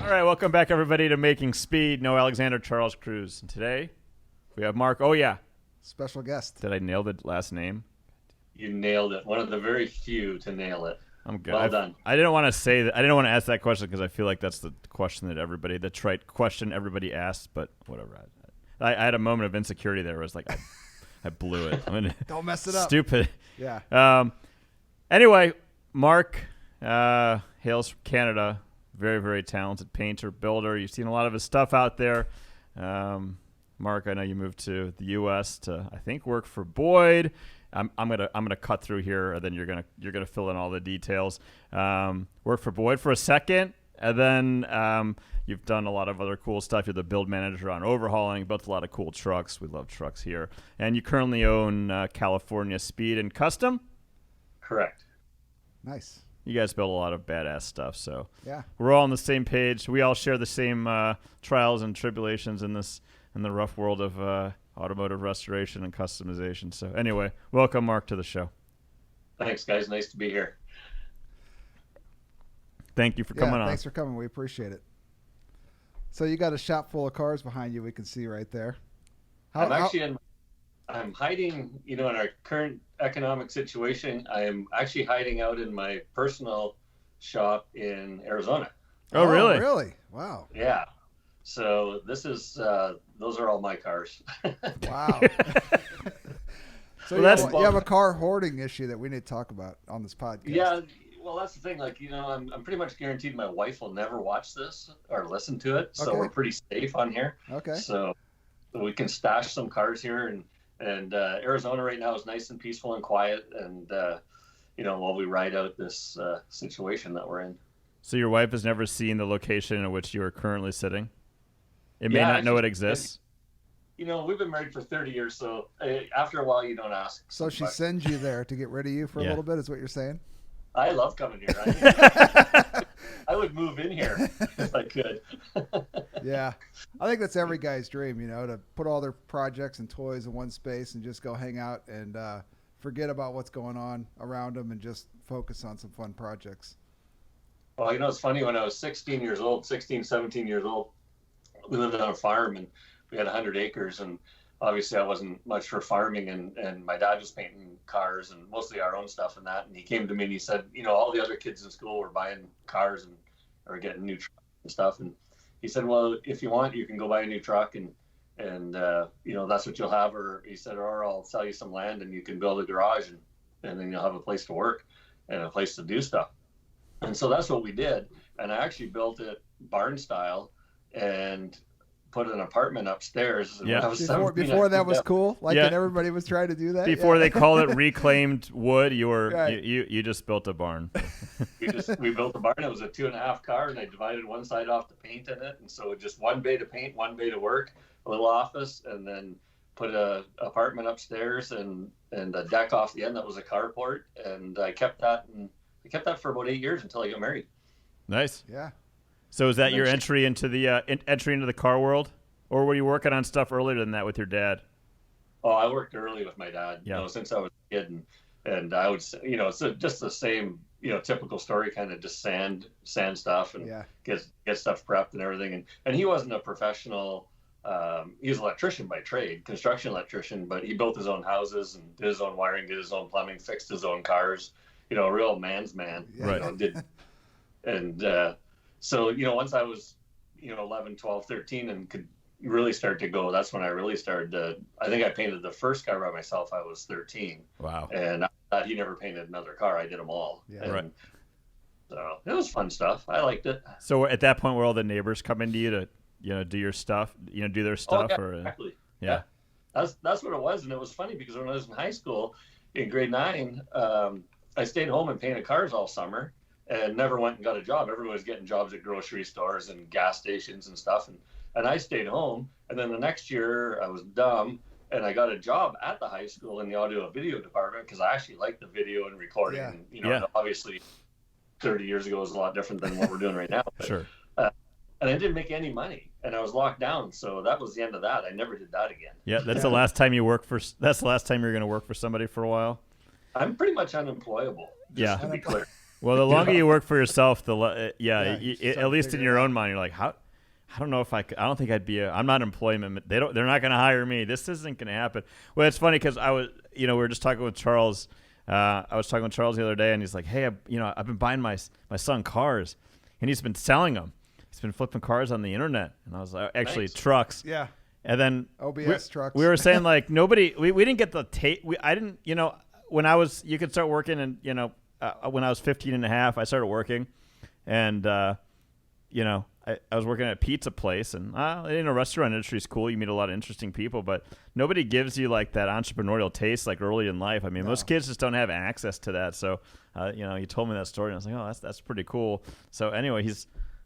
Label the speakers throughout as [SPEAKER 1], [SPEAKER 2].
[SPEAKER 1] All right, welcome back, everybody, to Making Speed. No Alexander, Charles Cruz. And today, we have Mark Oja.
[SPEAKER 2] Special guest.
[SPEAKER 1] Did I nail the last name?
[SPEAKER 3] You nailed it. One of the very few to nail it.
[SPEAKER 1] I'm good.
[SPEAKER 3] Well done.
[SPEAKER 1] I didn't want to say that. I didn't want to ask that question because I feel like that's the question that the trite question everybody asks, but whatever. I had a moment of insecurity there where I was like, I blew it.
[SPEAKER 2] Don't mess it up.
[SPEAKER 1] Stupid.
[SPEAKER 2] Yeah.
[SPEAKER 1] Anyway, Mark hails from Canada. Very, very talented painter, builder. You've seen a lot of his stuff out there. Mark, I know you moved to the U.S. to, I think, work for Boyd. I'm gonna cut through here, and then you're gonna fill in all the details. Work for Boyd for a second, and then you've done a lot of other cool stuff. You're the build manager on Overhaulin. You built a lot of cool trucks. We love trucks here, and you currently own California Speed and Custom.
[SPEAKER 3] Correct.
[SPEAKER 2] Nice.
[SPEAKER 1] You guys build a lot of badass stuff, so
[SPEAKER 2] yeah,
[SPEAKER 1] we're all on the same page. We all share the same trials and tribulations in the rough world of automotive restoration and customization. So anyway, welcome, Mark, to the show.
[SPEAKER 3] Thanks, guys. Nice to be here.
[SPEAKER 1] Thank you for coming on.
[SPEAKER 2] Thanks for coming. We appreciate it. So you got a shop full of cars behind you. We can see right there.
[SPEAKER 3] I'm hiding, in our current economic situation, I am actually hiding out in my personal shop in Arizona.
[SPEAKER 1] Oh, really?
[SPEAKER 2] Really? Wow.
[SPEAKER 3] Yeah. So this is, those are all my cars.
[SPEAKER 2] Wow. So
[SPEAKER 1] well,
[SPEAKER 2] you have a car hoarding issue that we need to talk about on this podcast.
[SPEAKER 3] Yeah. Well, that's the thing. I'm pretty much guaranteed my wife will never watch this or listen to it. So we're pretty safe on here.
[SPEAKER 2] Okay.
[SPEAKER 3] So we can stash some cars here, and Arizona right now is nice and peaceful and quiet, and while we ride out this situation that we're in.
[SPEAKER 1] So your wife has never seen the location in which you are currently sitting? It may not know it exists?
[SPEAKER 3] We've been married for 30 years, so after a while you don't ask.
[SPEAKER 2] So she sends you there to get rid of you for a little bit, is what you're saying?
[SPEAKER 3] I love coming here. I would move in here if I could.
[SPEAKER 2] Yeah. I think that's every guy's dream, to put all their projects and toys in one space and just go hang out and forget about what's going on around them and just focus on some fun projects.
[SPEAKER 3] Well, it's funny. When I was 17 years old, we lived on a farm and we had 100 acres. And obviously I wasn't much for farming, and my dad was painting cars and mostly our own stuff and that. And he came to me and he said, all the other kids in school were buying cars or getting new trucks and stuff. And he said, well, if you want, you can go buy a new truck and that's what you'll have. Or he said, or I'll sell you some land and you can build a garage and then you'll have a place to work and a place to do stuff. And so that's what we did. And I actually built it barn style and put an apartment upstairs.
[SPEAKER 1] Yeah.
[SPEAKER 2] Before that was cool. And everybody was trying to do that.
[SPEAKER 1] Before they call it reclaimed wood, you just built a barn.
[SPEAKER 3] we built a barn. It was a 2.5 car, and I divided one side off to paint in it, and so just one bay to paint, one bay to work, a little office, and then put a apartment upstairs and a deck off the end that was a carport, and I kept that for about 8 years until I got married.
[SPEAKER 1] Nice.
[SPEAKER 2] Yeah.
[SPEAKER 1] So is that your entry into the car world, or were you working on stuff earlier than that with your dad?
[SPEAKER 3] Oh, I worked early with my dad. Since I was a kid, and I would, it's just the same, typical story, kind of just sand stuff and get stuff prepped and everything. And he wasn't a professional. He was an electrician by trade, construction electrician, but he built his own houses and did his own wiring, did his own plumbing, fixed his own cars. A real man's man.
[SPEAKER 2] Right.
[SPEAKER 3] So, once I was, 11, 12, 13 and could really start to go, that's when I really started I think I painted the first car by myself. I was 13.
[SPEAKER 1] Wow.
[SPEAKER 3] And I thought he never painted another car. I did them all.
[SPEAKER 2] Yeah.
[SPEAKER 1] Right.
[SPEAKER 3] So it was fun stuff. I liked it.
[SPEAKER 1] So at that point, were all the neighbors coming to you to, do your stuff, do their stuff?
[SPEAKER 3] Exactly.
[SPEAKER 1] Yeah.
[SPEAKER 3] That's what it was. And it was funny because when I was in high school in grade 9, I stayed home and painted cars all summer. And never went and got a job. Everyone was getting jobs at grocery stores and gas stations and stuff. And I stayed home. And then the next year I was dumb and I got a job at the high school in the audio and video department because I actually liked the video and recording.
[SPEAKER 2] Yeah.
[SPEAKER 3] And, obviously 30 years ago was a lot different than what we're doing right now. But,
[SPEAKER 1] sure.
[SPEAKER 3] And I didn't make any money and I was locked down. So that was the end of that. I never did that again.
[SPEAKER 1] Yeah. That's the last time that's the last time you're going to work for somebody for a while.
[SPEAKER 3] I'm pretty much unemployable. Just to be clear.
[SPEAKER 1] Well, the longer you work for yourself, at least in your own mind, you're like, how? I don't know if I don't think I'd be. I'm not employment. They're not going to hire me. This isn't going to happen. Well, it's funny because we were just talking with Charles. I was talking with Charles the other day, and he's like, "Hey, I've been buying my son cars, and he's been selling them. He's been flipping cars on the internet." And I was like, "Actually,
[SPEAKER 3] Nice.
[SPEAKER 1] Trucks."
[SPEAKER 2] Yeah.
[SPEAKER 1] And then
[SPEAKER 2] OBS trucks.
[SPEAKER 1] We were saying like nobody. We didn't get the tape. I didn't. When I was, you could start working, and when I was 15 and a half, I started working, and I was working at a pizza place, and restaurant industry is cool. You meet a lot of interesting people, but nobody gives you like that entrepreneurial taste like early in life. I mean, most kids just don't have access to that. So, he told me that story, and I was like, oh, that's pretty cool. So anyway,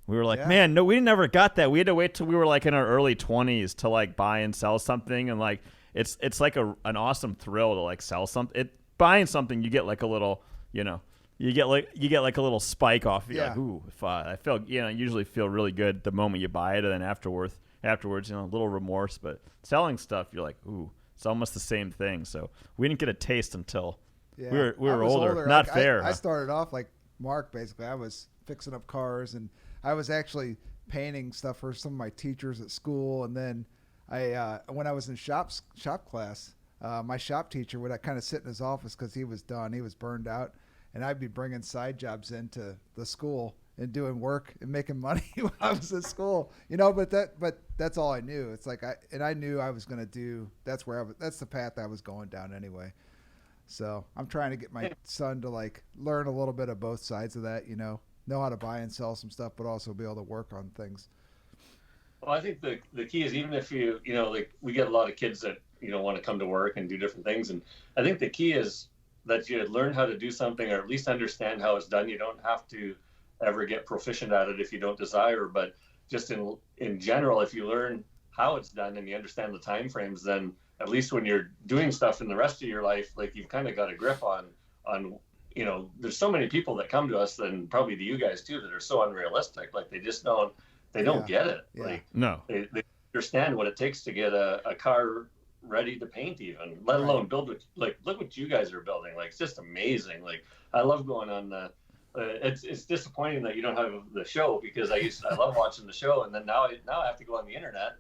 [SPEAKER 1] we were like, man, no, we never got that. We had to wait till we were like in our early 20s to like buy and sell something, and like it's like an awesome thrill to like sell something. Buying something, you get like a little, You get like a little spike off. You're like, ooh, I feel, usually feel really good the moment you buy it, and then afterwards, a little remorse. But selling stuff, you're like, ooh, it's almost the same thing. So we didn't get a taste until we were older. Not fair.
[SPEAKER 2] I started off like Mark, basically. I was fixing up cars, and I was actually painting stuff for some of my teachers at school. And then when I was in shop class, my shop teacher would kind of sit in his office because he was done. He was burned out. And I'd be bringing side jobs into the school and doing work and making money when I was at school, but that's all I knew. It's like, I knew I was going to do, that's the path I was going down anyway. So I'm trying to get my son to like learn a little bit of both sides of that, know how to buy and sell some stuff, but also be able to work on things.
[SPEAKER 3] Well, I think the key is, even if like we get a lot of kids that, want to come to work and do different things. And I think the key is that you learn how to do something, or at least understand how it's done. You don't have to ever get proficient at it if you don't desire, but just in general, if you learn how it's done and you understand the time frames, then at least when you're doing stuff in the rest of your life, like you've kind of got a grip on there's so many people that come to us, and probably to you guys too, that are so unrealistic. Like they don't get it. Yeah. Like
[SPEAKER 1] no,
[SPEAKER 3] they understand what it takes to get a car ready to paint, even let alone build look what you guys are building. Like it's just amazing. Like I love going on it's disappointing that you don't have the show, because I love watching the show, and then now I have to go on the internet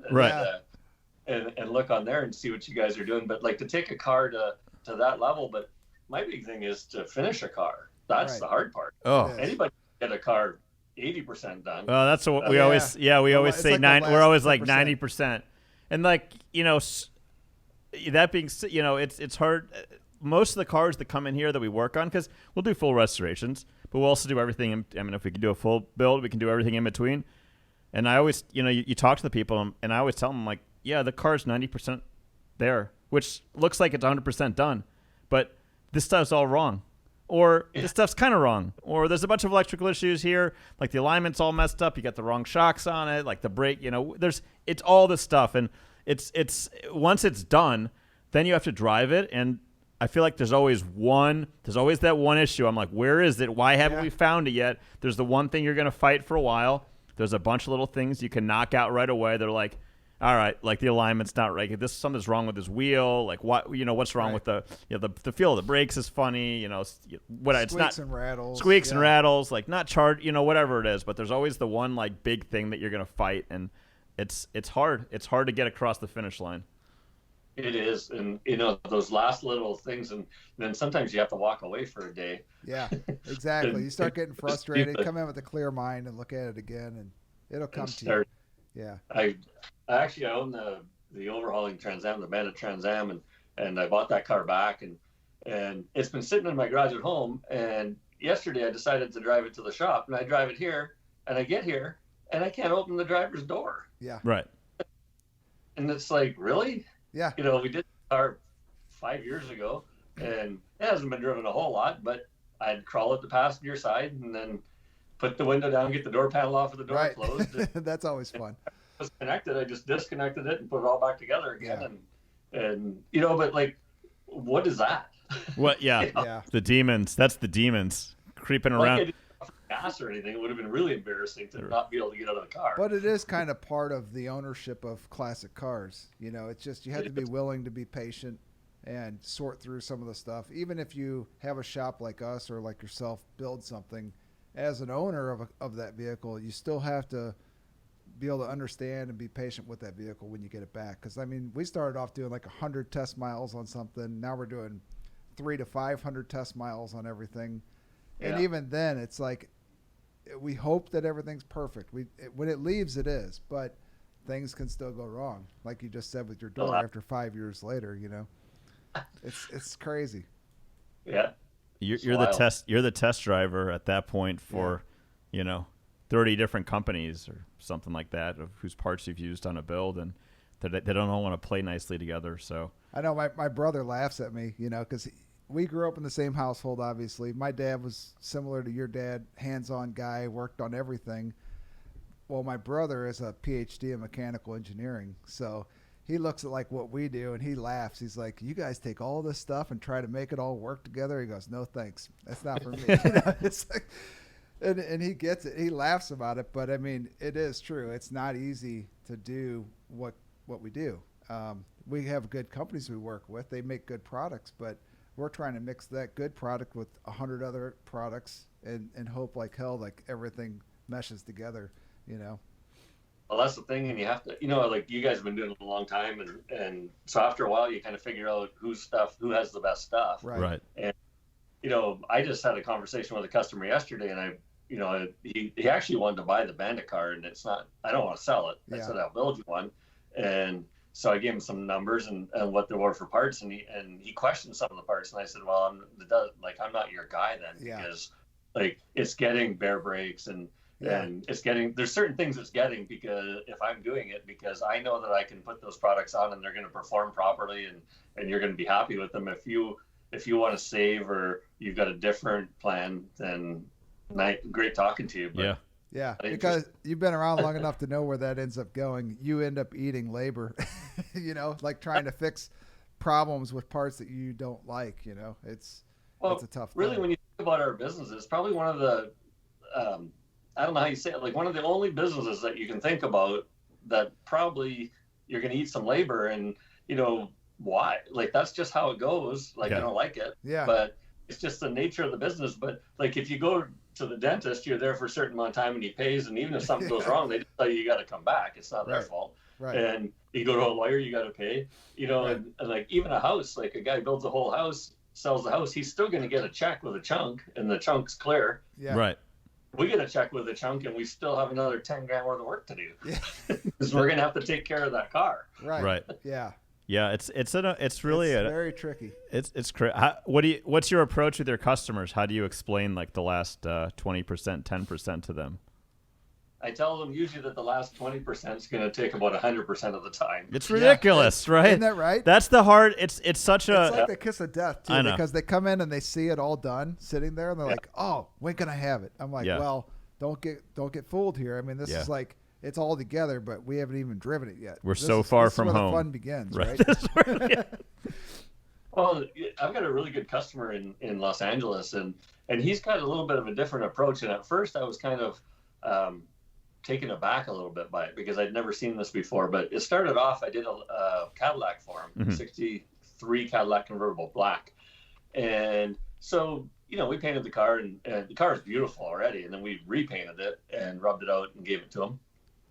[SPEAKER 3] and look on there and see what you guys are doing. But like to take a car to that level, but my big thing is to finish a car. That's the hard part. Anybody can get a car 80% done.
[SPEAKER 1] Well, that's what we always say. Like we're always like 90%, and like that being said, it's hard. Most of the cars that come in here that we work on, because we'll do full restorations, but we'll also do everything. If we can do a full build, we can do everything in between. And I always, you talk to the people, and I always tell them, like, yeah, the car's 90% there, which looks like it's 100% done, but this stuff's all wrong. Or this stuff's kind of wrong. Or there's a bunch of electrical issues here, like the alignment's all messed up. You got the wrong shocks on it, like the brake. It's all this stuff, and it's once it's done, then you have to drive it, and I feel like there's always that one issue. I'm like, where is it? Why haven't we found it yet? There's the one thing you're going to fight for a while. There's a bunch of little things you can knock out right away. They're like, all right, like the alignment's not right. Something's wrong with this wheel. Like what's wrong with the feel of the brakes is funny.
[SPEAKER 2] Squeaks and rattles.
[SPEAKER 1] Squeaks and rattles. Like not charged. Whatever it is. But there's always the one like big thing that you're gonna fight, and it's hard. It's hard to get across the finish line.
[SPEAKER 3] It is, and those last little things, and then sometimes you have to walk away for a day.
[SPEAKER 2] Yeah, exactly. You start getting frustrated. Come in with a clear mind and look at it again, and it'll come to you. Yeah.
[SPEAKER 3] I own the Overhaulin Trans Am, the Bandit Trans Am, and I bought that car back, and it's been sitting in my garage at home. And yesterday I decided to drive it to the shop, and I drive it here, and I get here, and I can't open the driver's door.
[SPEAKER 2] Yeah.
[SPEAKER 1] Right.
[SPEAKER 3] And it's like, really?
[SPEAKER 2] Yeah.
[SPEAKER 3] We did the car 5 years ago, and it hasn't been driven a whole lot, but I'd crawl up the passenger side and then put the window down, get the door panel off of the door closed.
[SPEAKER 2] That's always fun.
[SPEAKER 3] It was connected. I just disconnected it and put it all back together again. Yeah. And but like, what is that?
[SPEAKER 1] What? Yeah. Yeah. The demons. That's the demons creeping around.
[SPEAKER 3] I didn't offer gas or anything. It would have been really embarrassing to not be able to get out of the car.
[SPEAKER 2] But it is kind of part of the ownership of classic cars. It's just you have to be willing to be patient and sort through some of the stuff. Even if you have a shop like us or like yourself build something, as an owner of that vehicle, you still have to be able to understand and be patient with that vehicle when you get it back. Because I mean, we started off doing like 100 test miles on something. Now we're doing 300 to 500 test miles on everything, and even then, it's like we hope that everything's perfect. When it leaves, it is, but things can still go wrong, like you just said with your door. After 5 years later, it's crazy.
[SPEAKER 3] Yeah,
[SPEAKER 1] you're the test driver at that point for 30 different companies or something like that of whose parts you've used on a build, and they don't all want to play nicely together. So
[SPEAKER 2] I know my brother laughs at me, because we grew up in the same household. Obviously, my dad was similar to your dad, hands-on guy, worked on everything. Well, my brother is a PhD in mechanical engineering, so he looks at like what we do and he laughs. He's like, "You guys take all this stuff and try to make it all work together." He goes, "No thanks, that's not for me." It's like, and he gets it. He laughs about it, but I mean, it is true. It's not easy to do what we do. We have good companies we work with. They make good products, but we're trying to mix that good product with 100 other products and hope like hell like everything meshes together.
[SPEAKER 3] Well, that's the thing, and you have to, like you guys have been doing it a long time, and so after a while, you kind of figure out who has the best stuff.
[SPEAKER 2] Right.
[SPEAKER 3] And I just had a conversation with a customer yesterday, and he actually wanted to buy the Bandit car, and I don't want to sell it. I said I'll build you one, and so I gave him some numbers and what there were for parts, and he questioned some of the parts, and I said, well, I'm not your guy then, because like it's getting bare brakes and it's getting, there's certain things it's getting, because if I'm doing it, because I know that I can put those products on and they're going to perform properly, and you're going to be happy with them. If you want to save or you've got a different plan, then great talking to you. But
[SPEAKER 2] yeah, because you've been around long enough to know where that ends up going. You end up eating labor, like trying to fix problems with parts that you don't like. It's a tough
[SPEAKER 3] really
[SPEAKER 2] thing.
[SPEAKER 3] When you think about our business, it's probably one of the I don't know how you say it, like one of the only businesses that you can think about that probably you're going to eat some labor, and why? Like that's just how it goes. Like I don't like it, but it's just the nature of the business. But like if you go to the dentist, you're there for a certain amount of time and he pays, and even if something goes wrong, they just tell you got to come back. It's not their fault.
[SPEAKER 2] Right.
[SPEAKER 3] And you go to a lawyer, you got to pay. And like even a house, like a guy builds a whole house, sells the house, he's still going to get a check with a chunk, and the chunk's clear.
[SPEAKER 2] Yeah.
[SPEAKER 1] Right.
[SPEAKER 3] We get a check with a chunk, and we still have another 10 grand worth of work to do, because we're going to have to take care of that car.
[SPEAKER 2] Right. Yeah.
[SPEAKER 1] Yeah, it's really
[SPEAKER 2] very tricky.
[SPEAKER 1] It's what's your approach with your customers? How do you explain like the last 20%, 10% to them?
[SPEAKER 3] I tell them usually that the last 20% is going to take about 100% of the time.
[SPEAKER 1] It's ridiculous, right?
[SPEAKER 2] Isn't that right?
[SPEAKER 1] That's the hard. It's such a.
[SPEAKER 2] It's like the kiss of death too, because they come in and they see it all done sitting there, and they're like, "Oh, when can I have it?" I'm like, "Well, don't get fooled here. I mean, this is like." It's all together, but we haven't even driven it yet.
[SPEAKER 1] We're so far from home.
[SPEAKER 2] The fun begins, right?
[SPEAKER 3] Well, I've got a really good customer in Los Angeles, and he's got a little bit of a different approach. And at first, I was kind of taken aback a little bit by it, because I'd never seen this before. But it started off, I did a Cadillac for him, 63 Cadillac convertible black. And so, we painted the car, and the car is beautiful already. And then we repainted it and rubbed it out and gave it to him.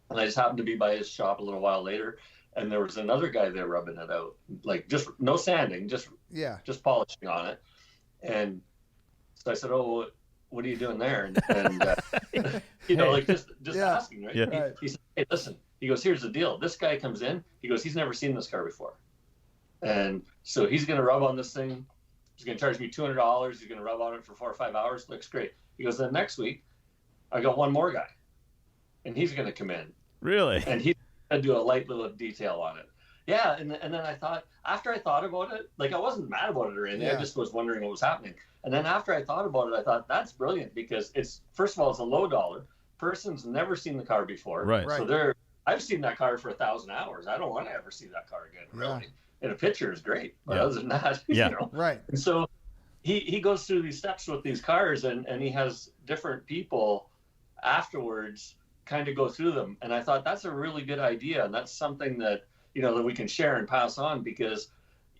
[SPEAKER 3] And I just happened to be by his shop a little while later, and there was another guy there rubbing it out, like just no sanding, just polishing on it. And so I said, "Oh, what are you doing there?" And like just asking, right?
[SPEAKER 2] Yeah.
[SPEAKER 3] He said, "Hey, listen." He goes, "Here's the deal. This guy comes in. He goes, he's never seen this car before, and so he's going to rub on this thing. He's going to charge me $200. He's going to rub on it for 4 or 5 hours. Looks great." He goes, "Then next week, I got one more guy, and he's going to come in."
[SPEAKER 1] Really?
[SPEAKER 3] And he's going to do a light little detail on it. Yeah, and then I thought, after I thought about it, like I wasn't mad about it or anything. I just was wondering what was happening. And then after I thought about it, I thought, that's brilliant, because it's, first of all, it's a low dollar. Person's never seen the car before.
[SPEAKER 1] Right.
[SPEAKER 3] So I've seen that car for 1,000 hours. I don't want to ever see that car again, really. And a picture is great, but other than that,
[SPEAKER 2] Right.
[SPEAKER 3] And so he goes through these steps with these cars, and he has different people afterwards kind of go through them. And I thought that's a really good idea, and that's something that that we can share and pass on, because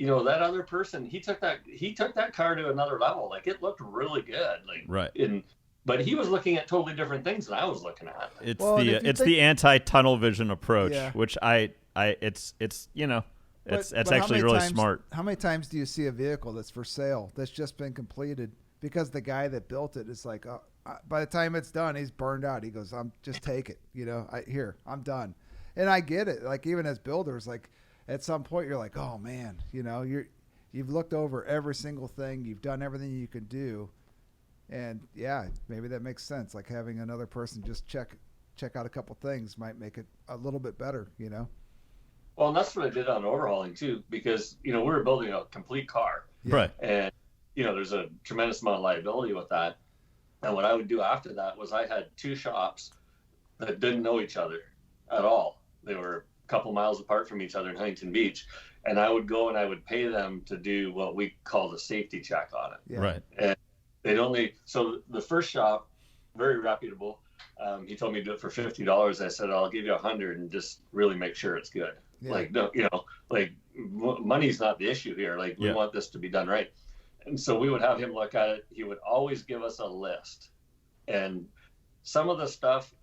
[SPEAKER 3] that other person, he took that car to another level. Like, it looked really good. Like,
[SPEAKER 1] right.
[SPEAKER 3] But he was looking at totally different things than I was looking at.
[SPEAKER 1] It's the anti-tunnel vision approach,
[SPEAKER 2] Yeah.
[SPEAKER 1] which it's actually really smart.
[SPEAKER 2] How many times do you see a vehicle that's for sale that's just been completed because the guy that built it is like, by the time it's done, he's burned out. He goes, just take it. I'm done. And I get it. Like, even as builders, like, at some point you're like, oh man, you've looked over every single thing. You've done everything you could do. And yeah, maybe that makes sense. Like, having another person just check out a couple things might make it a little bit better,
[SPEAKER 3] Well, and that's what I did on Overhauling too, because, we were building a complete car.
[SPEAKER 2] Yeah.
[SPEAKER 1] Right.
[SPEAKER 3] And, there's a tremendous amount of liability with that. And what I would do after that was I had two shops that didn't know each other at all. They were a couple miles apart from each other in Huntington Beach. And I would go and I would pay them to do what we call the safety check on it.
[SPEAKER 2] Yeah.
[SPEAKER 1] Right.
[SPEAKER 3] And so the first shop, very reputable. He told me to do it for $50. I said, I'll give you $100 and just really make sure it's good.
[SPEAKER 2] Yeah.
[SPEAKER 3] Like, no, money's not the issue here. Like, we want this to be done right. And so we would have him look at it. He would always give us a list. And some of the stuff,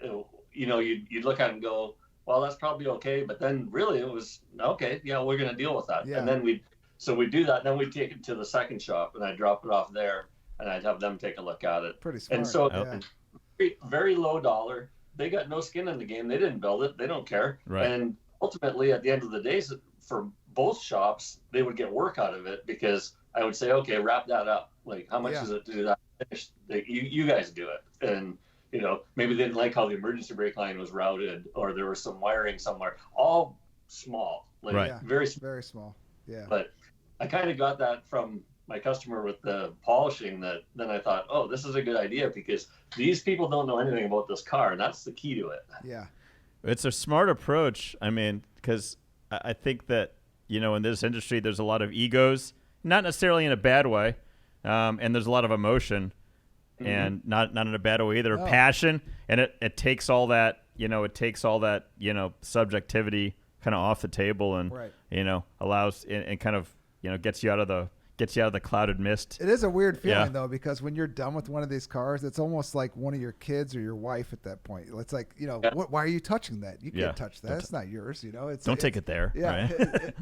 [SPEAKER 3] you'd look at it and go, well, that's probably okay. But then really it was, okay, yeah, we're going to deal with that.
[SPEAKER 2] Yeah.
[SPEAKER 3] And then we'd do that. Then we'd take it to the second shop and I'd drop it off there and I'd have them take a look at it.
[SPEAKER 2] Pretty smart.
[SPEAKER 3] And so
[SPEAKER 2] yeah.
[SPEAKER 3] very, very low dollar. They got no skin in the game. They didn't build it. They don't care.
[SPEAKER 1] Right.
[SPEAKER 3] And ultimately, at the end of the day, for both shops, they would get work out of it because I would say, okay, wrap that up. Like, how much is it to do that? You guys do it. And, maybe they didn't like how the emergency brake line was routed or there was some wiring somewhere. All small. Like,
[SPEAKER 1] right.
[SPEAKER 2] Yeah.
[SPEAKER 3] Very small.
[SPEAKER 2] Very small. Yeah.
[SPEAKER 3] But I kind of got that from my customer with the polishing, that then I thought, oh, this is a good idea because these people don't know anything about this car, and that's the key to it.
[SPEAKER 2] Yeah.
[SPEAKER 1] It's a smart approach. I mean, because I think that, in this industry, there's a lot of egos, not necessarily in a bad way, and there's a lot of emotion, and not in a bad way either.
[SPEAKER 2] No.
[SPEAKER 1] Passion, and it takes all that, subjectivity kind of off the table, and
[SPEAKER 2] Right.
[SPEAKER 1] allows and kind of gets you out of the clouded mist.
[SPEAKER 2] It is a weird feeling
[SPEAKER 1] Yeah.
[SPEAKER 2] though, because when you're done with one of these cars, it's almost like one of your kids or your wife at that point. It's like, why are you touching that? You can't touch that. It's not yours.
[SPEAKER 1] Don't take it there.
[SPEAKER 2] Yeah.
[SPEAKER 1] Right?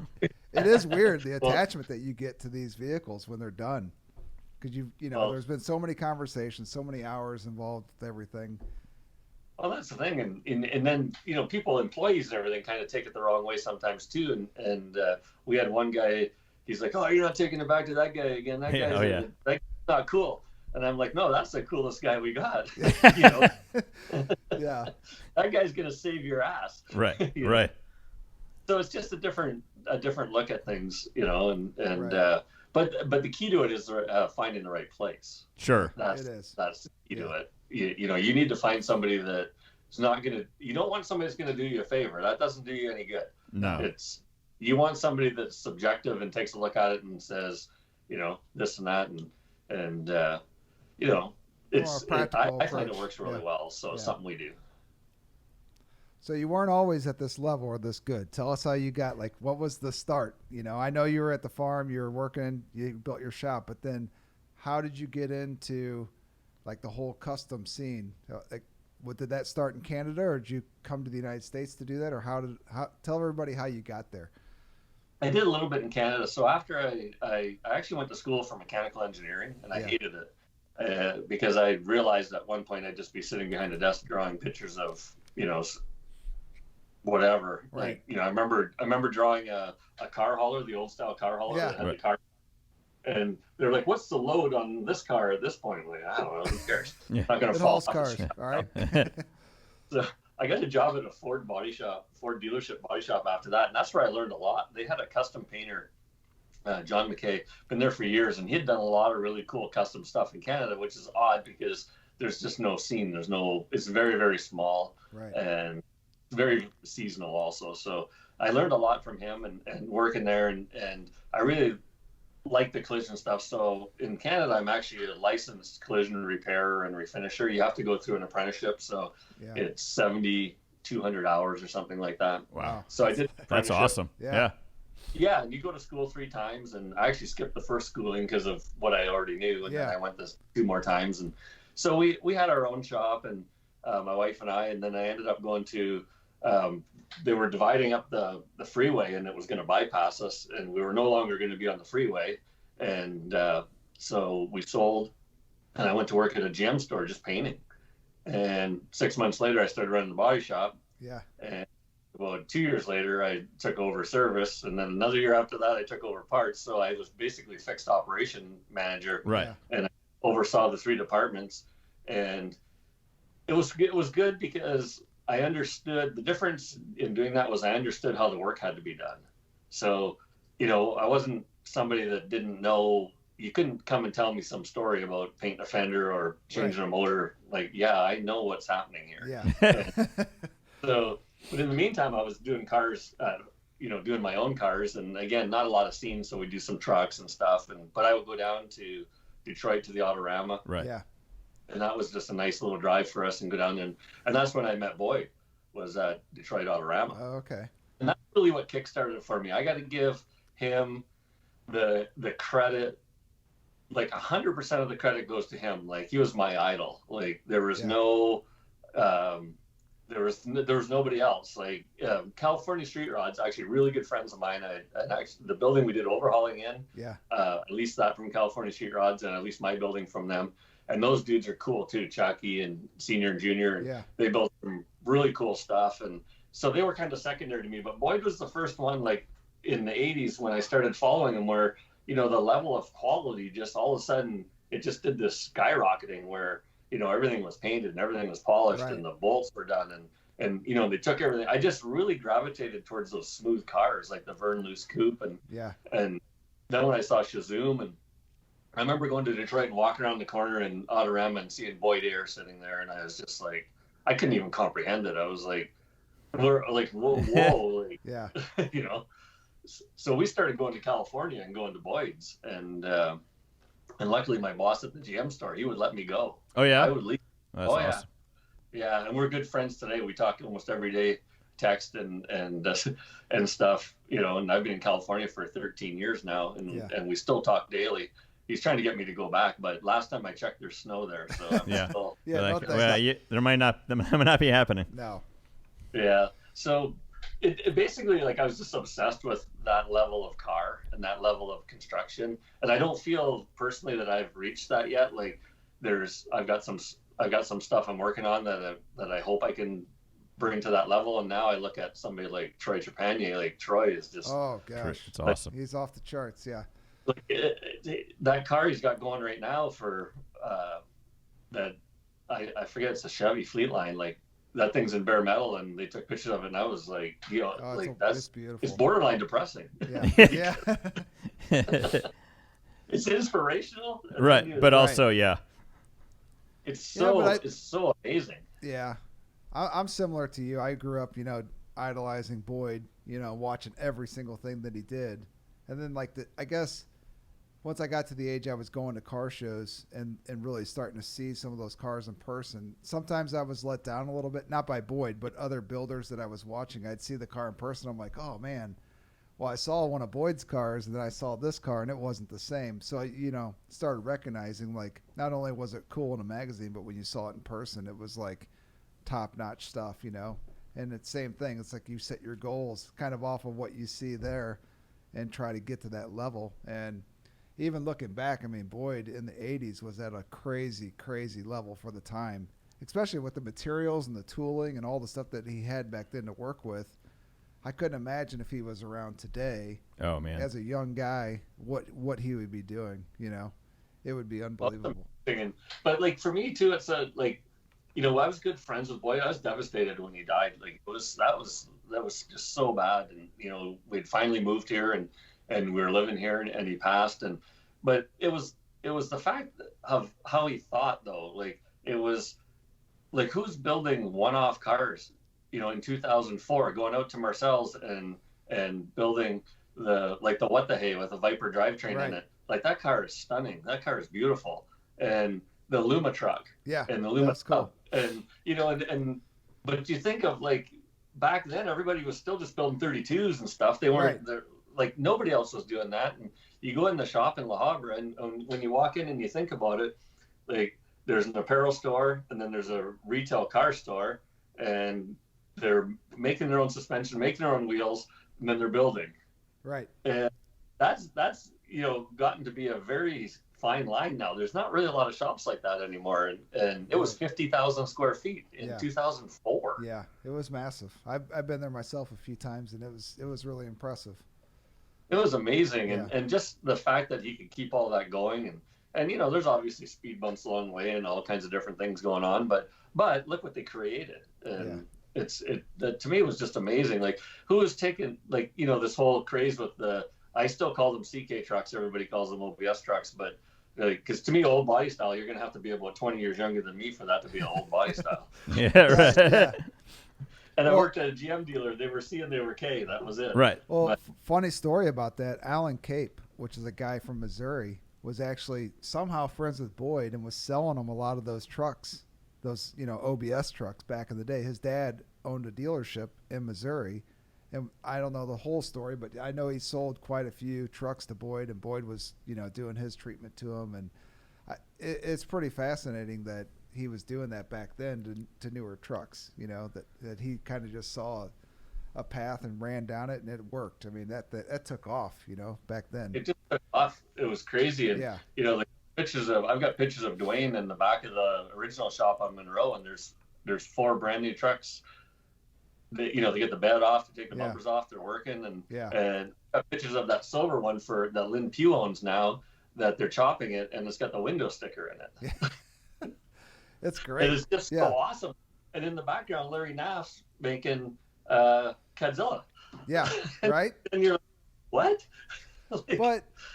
[SPEAKER 2] It is weird, the attachment that you get to these vehicles when they're done. Because there's been so many conversations, so many hours involved with everything.
[SPEAKER 3] Well, that's the thing, and then people, employees, and everything kind of take it the wrong way sometimes too. And we had one guy. He's like, oh, you're not taking it back to that guy again. That guy's that's not cool. And I'm like, no, that's the coolest guy we got.
[SPEAKER 2] Yeah.
[SPEAKER 3] That guy's gonna save your ass.
[SPEAKER 1] Right. Right.
[SPEAKER 3] So it's just a different look at things, and
[SPEAKER 2] Right.
[SPEAKER 3] but the key to it is finding the right place.
[SPEAKER 1] Sure.
[SPEAKER 3] That's the key to it. You need to find somebody that is not gonna. You don't want somebody that's gonna do you a favor. That doesn't do you any good.
[SPEAKER 1] No.
[SPEAKER 3] You want somebody that's subjective and takes a look at it and says, this and that, and I find it works really well. So it's something we do.
[SPEAKER 2] So you weren't always at this level or this good. Tell us how you got, what was the start? I know you were at the farm, you were working, you built your shop, but then how did you get into the whole custom scene? Did that start in Canada, or did you come to the United States to do that, or tell everybody how you got there?
[SPEAKER 3] I did a little bit in Canada. So after I actually went to school for mechanical engineering, and I hated it because I realized at one point I'd just be sitting behind a desk drawing pictures of, whatever.
[SPEAKER 2] Right.
[SPEAKER 3] I remember drawing a car hauler, the old style car hauler that had the car. And they're like, what's the load on this car at this point? I'm like, I don't know. Who cares? Not going to fall off.
[SPEAKER 2] Cars, all right.
[SPEAKER 3] So I got a job at a Ford dealership body shop after that. And that's where I learned a lot. They had a custom painter, John McKay, been there for years. And he had done a lot of really cool custom stuff in Canada, which is odd because there's just no scene. It's very, very small.
[SPEAKER 2] Right.
[SPEAKER 3] And very seasonal also. So I learned a lot from him and working there. And I really like the collision stuff. So in Canada, I'm actually a licensed collision repairer and refinisher. You have to go through an apprenticeship. So it's 7,200 hours or something like that.
[SPEAKER 1] Wow.
[SPEAKER 3] So I did.
[SPEAKER 1] That's awesome.
[SPEAKER 2] Yeah.
[SPEAKER 3] Yeah, and you go to school 3 times, and I actually skipped the first schooling because of what I already knew, and then I went this 2 more times, and so we had our own shop, and my wife and I, and then I ended up going to. They were dividing up the freeway, and it was going to bypass us, and we were no longer going to be on the freeway, and so we sold, and I went to work at a GM store just painting, and 6 months later I started running the body shop.
[SPEAKER 2] Yeah.
[SPEAKER 3] And about 2 years later, I took over service, and then another year after that, I took over parts. So I was basically fixed operation manager,
[SPEAKER 1] Right?
[SPEAKER 3] And I oversaw the 3 departments, and it was good because I understood the difference in doing that was I understood how the work had to be done. So, I wasn't somebody that didn't know. You couldn't come and tell me some story about painting a fender or changing a motor. Like, yeah, I know what's happening here.
[SPEAKER 2] Yeah.
[SPEAKER 3] So, but in the meantime, I was doing cars, doing my own cars, and again, not a lot of scenes, so we do some trucks and stuff. But I would go down to Detroit to the Autorama,
[SPEAKER 1] Right?
[SPEAKER 2] Yeah.
[SPEAKER 3] and that was just a nice little drive for us, and go down and that's when I met Boyd, was at Detroit Autorama,
[SPEAKER 2] Oh, okay.
[SPEAKER 3] and that's really what kickstarted it for me. I got to give him the credit. Like 100% of the credit goes to him. Like, he was my idol. Like, there was there was nobody else. Like, California Street Rods, actually really good friends of mine. And actually, the building we did overhauling in, at least that from California Street Rods, and at least my building from them. And those dudes are cool too, Chucky and Senior and Junior. And they built some really cool stuff. And so they were kind of secondary to me. But Boyd was the first one, like in the 80s when I started following him, where the level of quality just all of a sudden, it just did this skyrocketing where, everything was painted and everything was polished and the bolts were done. And they took everything. I just really gravitated towards those smooth cars, like the Vern Luce Coupe. And then when I saw Shazoom, and I remember going to Detroit and walking around the corner in Autorama and seeing Boyd Air sitting there. And I was just like, I couldn't even comprehend it. I was like, we're like, whoa, like, So we started going to California and going to Boyd's, and luckily my boss at the GM store, he would let me go.
[SPEAKER 1] Oh yeah,
[SPEAKER 3] I would leave.
[SPEAKER 1] That's awesome.
[SPEAKER 3] Yeah, and we're good friends today. We talk almost every day, text and stuff. And I've been in California for 13 years now, and we still talk daily. He's trying to get me to go back, but last time I checked, there's snow there. So I'm still,
[SPEAKER 1] there might not be happening.
[SPEAKER 2] No.
[SPEAKER 3] Yeah. So it basically, like, I was just obsessed with that level of car and that level of construction, and I don't feel personally that I've reached that yet. Like, I've got some stuff I'm working on that I hope I can bring to that level. And now I look at somebody like Troy Trepanier. Like, Troy is just,
[SPEAKER 2] oh gosh,
[SPEAKER 1] it's awesome.
[SPEAKER 2] He's off the charts. Yeah.
[SPEAKER 3] Like, that car he's got going right now for that I forget, it's a Chevy Fleetline. Like, that thing's in bare metal, and they took pictures of it, and I was like, that's
[SPEAKER 2] beautiful.
[SPEAKER 3] It's borderline depressing.
[SPEAKER 2] Yeah.
[SPEAKER 3] It's inspirational,
[SPEAKER 1] right? But also,
[SPEAKER 3] it's so amazing.
[SPEAKER 2] Yeah, I'm similar to you. I grew up, idolizing Boyd, watching every single thing that he did, and then I guess once I got to the age I was going to car shows and really starting to see some of those cars in person, sometimes I was let down a little bit, not by Boyd, but other builders that I was watching. I'd see the car in person. I'm like, oh man, well, I saw one of Boyd's cars and then I saw this car and it wasn't the same. So I, started recognizing, like, not only was it cool in a magazine, but when you saw it in person, it was like top notch stuff, and it's the same thing. It's like you set your goals kind of off of what you see there and try to get to that level. And even looking back, I mean, Boyd in the 80s was at a crazy, crazy level for the time, especially with the materials and the tooling and all the stuff that he had back then to work with. I couldn't imagine if he was around today.
[SPEAKER 1] Oh man,
[SPEAKER 2] as a young guy, what he would be doing. It would be unbelievable.
[SPEAKER 3] But like, for me too, it's I was good friends with Boyd. I was devastated when he died. Like, that was just so bad. And we'd finally moved here and we were living here, and he passed. But it was the fact of how he thought, though. Like, it was like, who's building one-off cars, in 2004, going out to Marcel's and building the What the Hey with a Viper drivetrain in it. Like, that car is stunning. That car is beautiful. And the Luma truck.
[SPEAKER 2] Yeah.
[SPEAKER 3] And the Luma
[SPEAKER 2] that's cool.
[SPEAKER 3] And but you think of, like, back then everybody was still just building 32s and stuff. They weren't like nobody else was doing that. And you go in the shop in La Habra, and when you walk in and you think about it, like there's an apparel store, and then there's a retail car store, and they're making their own suspension, making their own wheels, and then they're building.
[SPEAKER 2] Right.
[SPEAKER 3] And that's gotten to be a very fine line now. There's not really a lot of shops like that anymore, and it was 50,000 square feet in 2004.
[SPEAKER 2] Yeah, it was massive. I've been there myself a few times, and it was really impressive.
[SPEAKER 3] It was amazing, and just the fact that he could keep all that going, and there's obviously speed bumps along the way and all kinds of different things going on, but look what they created, and to me it was just amazing. Like, who was taking, like, this whole craze with I still call them CK trucks, everybody calls them OBS trucks, but because to me, old body style, you're going to have to be about 20 years younger than me for that to be an old body style.
[SPEAKER 1] Yeah, right.
[SPEAKER 2] Yeah.
[SPEAKER 3] And I worked at a GM dealer. They were C and they were K. That was it.
[SPEAKER 1] Right.
[SPEAKER 2] Well, funny story about that. Alan Cape, which is a guy from Missouri, was actually somehow friends with Boyd and was selling him a lot of those trucks, those, OBS trucks back in the day. His dad owned a dealership in Missouri. And I don't know the whole story, but I know he sold quite a few trucks to Boyd, and Boyd was, doing his treatment to him. And it's pretty fascinating that he was doing that back then to newer trucks, that he kind of just saw a path and ran down it, and it worked. I mean, that took off, back then.
[SPEAKER 3] It just took off. It was crazy. And, like I've got pictures of Dwayne in the back of the original shop on Monroe, and there's 4 brand new trucks. They get the bed off, they take the bumpers off, they're working, and got pictures of that silver one that Lynn Pugh owns now, that they're chopping it, and it's got the window sticker in it.
[SPEAKER 2] Yeah. It's great.
[SPEAKER 3] It's just so awesome. And in the background, Larry Naff's making Godzilla.
[SPEAKER 2] Yeah, right.
[SPEAKER 3] And you're like, what?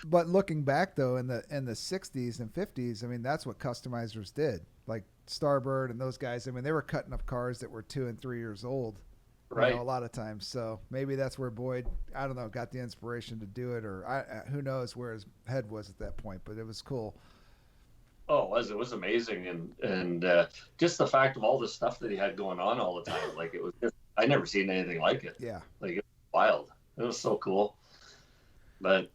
[SPEAKER 2] But looking back though, in the 60s and 50s, I mean, that's what customizers did, like Starbird and those guys. I mean, they were cutting up cars that were 2 and 3 years old.
[SPEAKER 3] Right.
[SPEAKER 2] A lot of times. So maybe that's where Boyd, I don't know, got the inspiration to do it, or who knows where his head was at that point, but it was cool.
[SPEAKER 3] Oh, it was amazing. And just the fact of all the stuff that he had going on all the time. Like, it was just, I never seen anything like it.
[SPEAKER 2] Yeah.
[SPEAKER 3] Like, it was wild. It was so cool. But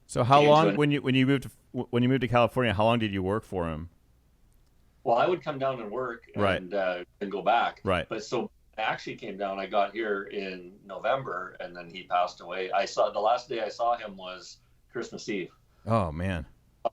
[SPEAKER 1] so how long, when you moved to California, how long did you work for him?
[SPEAKER 3] Well, I would come down and work and go back.
[SPEAKER 1] Right.
[SPEAKER 3] But so I actually came down. I got here in November, and then he passed away. The last day I saw him was Christmas Eve.
[SPEAKER 1] Oh man.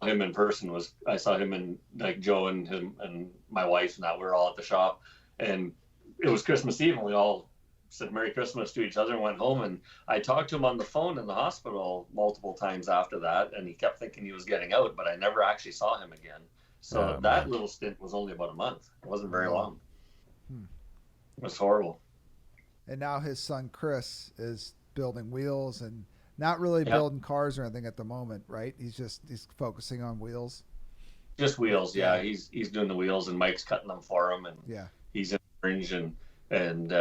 [SPEAKER 3] Him in person I saw him and like Joe and him and my wife and that we were all at the shop, and it was Christmas Eve, and we all said Merry Christmas to each other and went home. And I talked to him on the phone in the hospital multiple times after that, and he kept thinking he was getting out, but I never actually saw him again. So that little stint was only about a month. It wasn't very long. It was horrible.
[SPEAKER 2] And now his son Chris is building wheels and not really building cars or anything at the moment, right? He's focusing on wheels.
[SPEAKER 3] Just wheels, yeah. He's doing the wheels, and Mike's cutting them for him, and he's in orange and and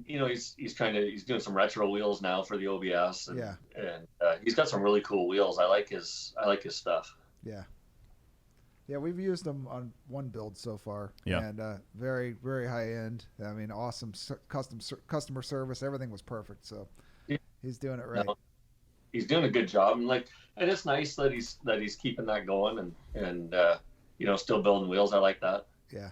[SPEAKER 3] he's doing some retro wheels now for the OBS, and he's got some really cool wheels. I like his stuff.
[SPEAKER 2] Yeah, we've used them on one build so far, and very, very high end. I mean, awesome customer service. Everything was perfect. So he's doing it right.
[SPEAKER 3] No, he's doing a good job, and it's nice that he's keeping that going and still building wheels. I like that.
[SPEAKER 2] Yeah.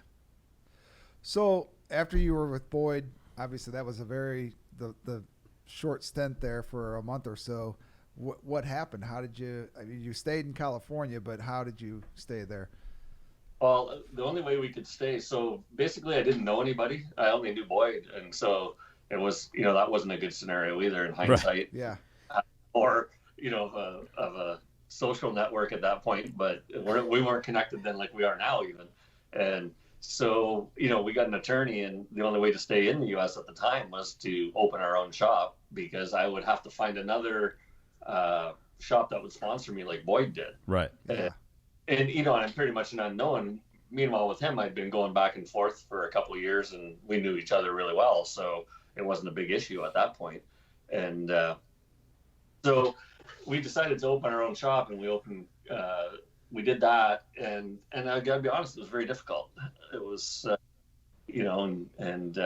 [SPEAKER 2] So after you were with Boyd, obviously that was the short stint there for a month or so. What happened? How did you? I mean, you stayed in California, but how did you stay there?
[SPEAKER 3] Well, the only way we could stay. So basically, I didn't know anybody. I only knew Boyd, and so it was. That wasn't a good scenario either in hindsight.
[SPEAKER 1] Right.
[SPEAKER 2] Yeah.
[SPEAKER 3] Or of a social network at that point, but we weren't connected then like we are now even, and so we got an attorney, and the only way to stay in the U.S. at the time was to open our own shop, because I would have to find another shop that would sponsor me like Boyd did.
[SPEAKER 1] Right.
[SPEAKER 3] And I'm pretty much an unknown. Meanwhile, with him, I'd been going back and forth for a couple of years, and we knew each other really well, so it wasn't a big issue at that point. And so we decided to open our own shop, and we did that, and I gotta be honest, it was very difficult. It was and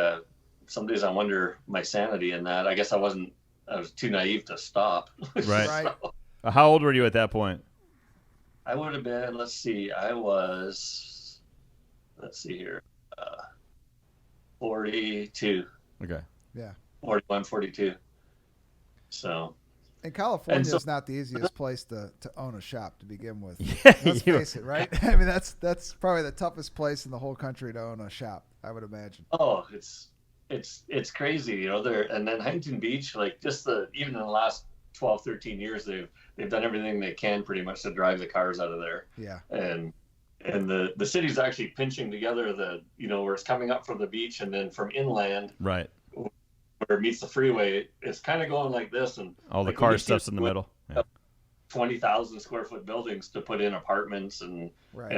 [SPEAKER 3] some days I wonder my sanity in that. I guess I wasn't I was too naive to stop.
[SPEAKER 1] Right.
[SPEAKER 2] Right.
[SPEAKER 3] So
[SPEAKER 1] How old were you at that point?
[SPEAKER 3] I would have been, let's see, I was, let's see here, 42,
[SPEAKER 1] Okay.
[SPEAKER 2] Yeah.
[SPEAKER 3] 41, 42. So,
[SPEAKER 2] And California
[SPEAKER 3] And so-
[SPEAKER 2] is not the easiest place to own a shop to begin with.
[SPEAKER 1] Yeah,
[SPEAKER 2] Let's
[SPEAKER 1] you-
[SPEAKER 2] face it, right? I mean, that's probably the toughest place in the whole country to own a shop, I would imagine.
[SPEAKER 3] oh, it's crazy, you know, there, and then Huntington Beach, like just even in the last 12, 13 years, they've done everything they can pretty much to drive the cars out of there.
[SPEAKER 2] Yeah.
[SPEAKER 3] And the city's actually pinching together where it's coming up from the beach and then from inland
[SPEAKER 1] Right.
[SPEAKER 3] where it meets the freeway, it's kind of going like this. And
[SPEAKER 1] All the
[SPEAKER 3] like,
[SPEAKER 1] car
[SPEAKER 3] you see
[SPEAKER 1] stuff's in the middle. Yeah.
[SPEAKER 3] 20,000 square foot buildings to put in apartments and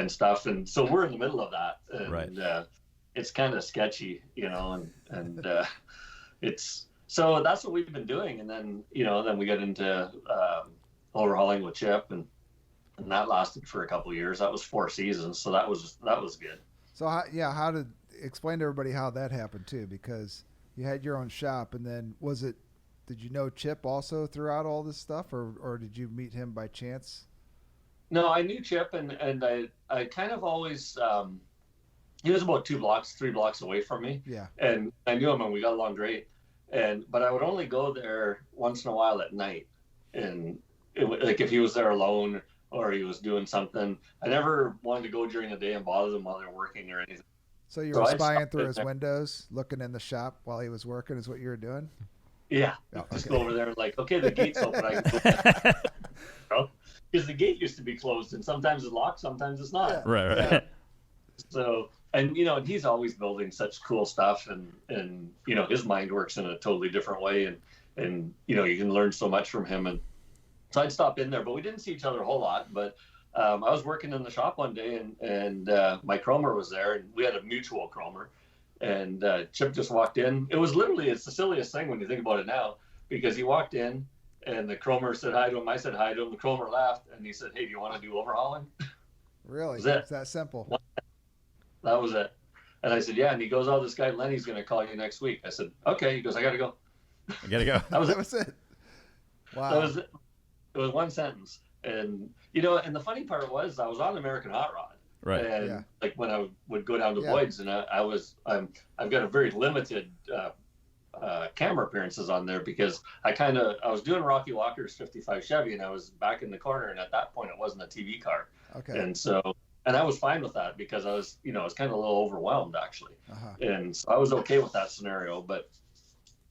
[SPEAKER 3] stuff. And so we're in the middle of that. And
[SPEAKER 1] Right.
[SPEAKER 3] It's kind of sketchy, you know, and so that's what we've been doing. And then, then we got into overhauling with Chip and that lasted for a couple of years. That was 4 seasons. So that was good.
[SPEAKER 2] So, explain to everybody how that happened too, because you had your own shop, and then did you know Chip also throughout all this stuff, or did you meet him by chance?
[SPEAKER 3] No, I knew Chip, and I kind of always, he was about 3 blocks away from me.
[SPEAKER 2] Yeah.
[SPEAKER 3] And I knew him and we got along great. But I would only go there once in a while at night. And like if he was there alone or he was doing something, I never wanted to go during the day and bother them while they're working or anything.
[SPEAKER 2] So you were
[SPEAKER 3] I'd
[SPEAKER 2] spying
[SPEAKER 3] stop
[SPEAKER 2] through
[SPEAKER 3] in
[SPEAKER 2] his
[SPEAKER 3] there.
[SPEAKER 2] windows, looking in the shop while he was working, is what you were doing?
[SPEAKER 3] Yeah.
[SPEAKER 2] Oh,
[SPEAKER 3] Just
[SPEAKER 2] okay.
[SPEAKER 3] go over there and like, okay, the gate's open. I can go. Because the gate used to be closed and sometimes it's locked, sometimes it's not.
[SPEAKER 2] Yeah.
[SPEAKER 1] Right.
[SPEAKER 2] Yeah.
[SPEAKER 3] So, and he's always building such cool stuff and his mind works in a totally different way and you can learn so much from him. And so I'd stop in there, but we didn't see each other a whole lot. But I was working in the shop one day and my chromer was there and we had a mutual chromer and Chip just walked in. It's the silliest thing when you think about it now, because he walked in and the chromer said hi to him. I said hi to him. The chromer laughed and he said, "Hey, do you want to do overhauling?"
[SPEAKER 2] Really?
[SPEAKER 3] Was it?
[SPEAKER 2] It's that simple.
[SPEAKER 3] That was it. And I said, "Yeah." And he goes, "Oh, this guy Lenny's going to call you next week." I said, "Okay." He goes, "I got to go."
[SPEAKER 1] I gotta go.
[SPEAKER 3] That was
[SPEAKER 2] That
[SPEAKER 3] it.
[SPEAKER 2] was it. Wow.
[SPEAKER 3] That was it. It was one sentence. And, and the funny part was I was on American Hot Rod.
[SPEAKER 1] Right.
[SPEAKER 3] And
[SPEAKER 2] Yeah.
[SPEAKER 3] like when I would go down to
[SPEAKER 2] Yeah.
[SPEAKER 3] Boyd's and I've got a very limited camera appearances on there because I was doing Rocky Walker's 55 Chevy and I was back in the corner. And at that point it wasn't a TV car.
[SPEAKER 2] Okay.
[SPEAKER 3] And I was fine with that because I was kind of a little overwhelmed actually.
[SPEAKER 2] Uh-huh.
[SPEAKER 3] And so I was okay with that scenario, but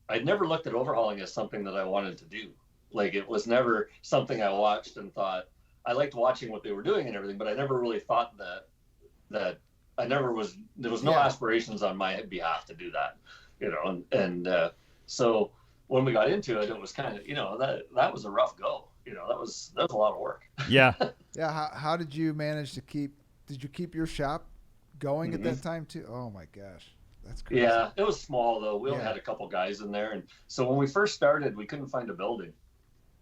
[SPEAKER 3] I'd never looked at overhauling as something that I wanted to do. Like it was never something I watched and thought I liked watching what they were doing and everything, but I never really thought that there was no
[SPEAKER 2] Yeah.
[SPEAKER 3] aspirations on my behalf to do that, so when we got into it, it was kind of, that was a rough go, that was a lot of work.
[SPEAKER 1] Yeah.
[SPEAKER 2] Yeah. How did you manage to did you keep your shop going at
[SPEAKER 3] Mm-hmm.
[SPEAKER 2] that time too? Oh my gosh. That's crazy.
[SPEAKER 3] Yeah, it was small though. We only
[SPEAKER 2] Yeah.
[SPEAKER 3] had a couple guys in there, and so when we first started, we couldn't find a building,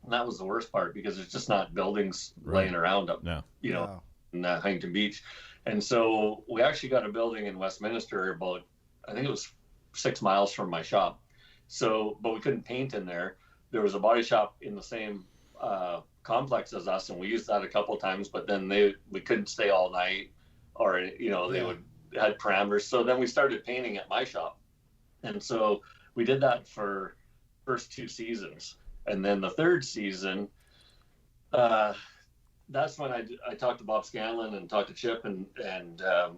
[SPEAKER 3] and that was the worst part because there's just not buildings
[SPEAKER 1] Right.
[SPEAKER 3] laying around up,
[SPEAKER 1] No.
[SPEAKER 2] Wow.
[SPEAKER 3] in Huntington Beach, and so we actually got a building in Westminster about, I think it was 6 miles from my shop. So, but we couldn't paint in there. There was a body shop in the same complex as us, and we used that a couple times, but then we couldn't stay all night, or they
[SPEAKER 2] Yeah.
[SPEAKER 3] had parameters. So then we started painting at my shop. And so we did that for first 2 seasons. And then the 3rd season, that's when I talked to Bob Scanlon and talked to Chip and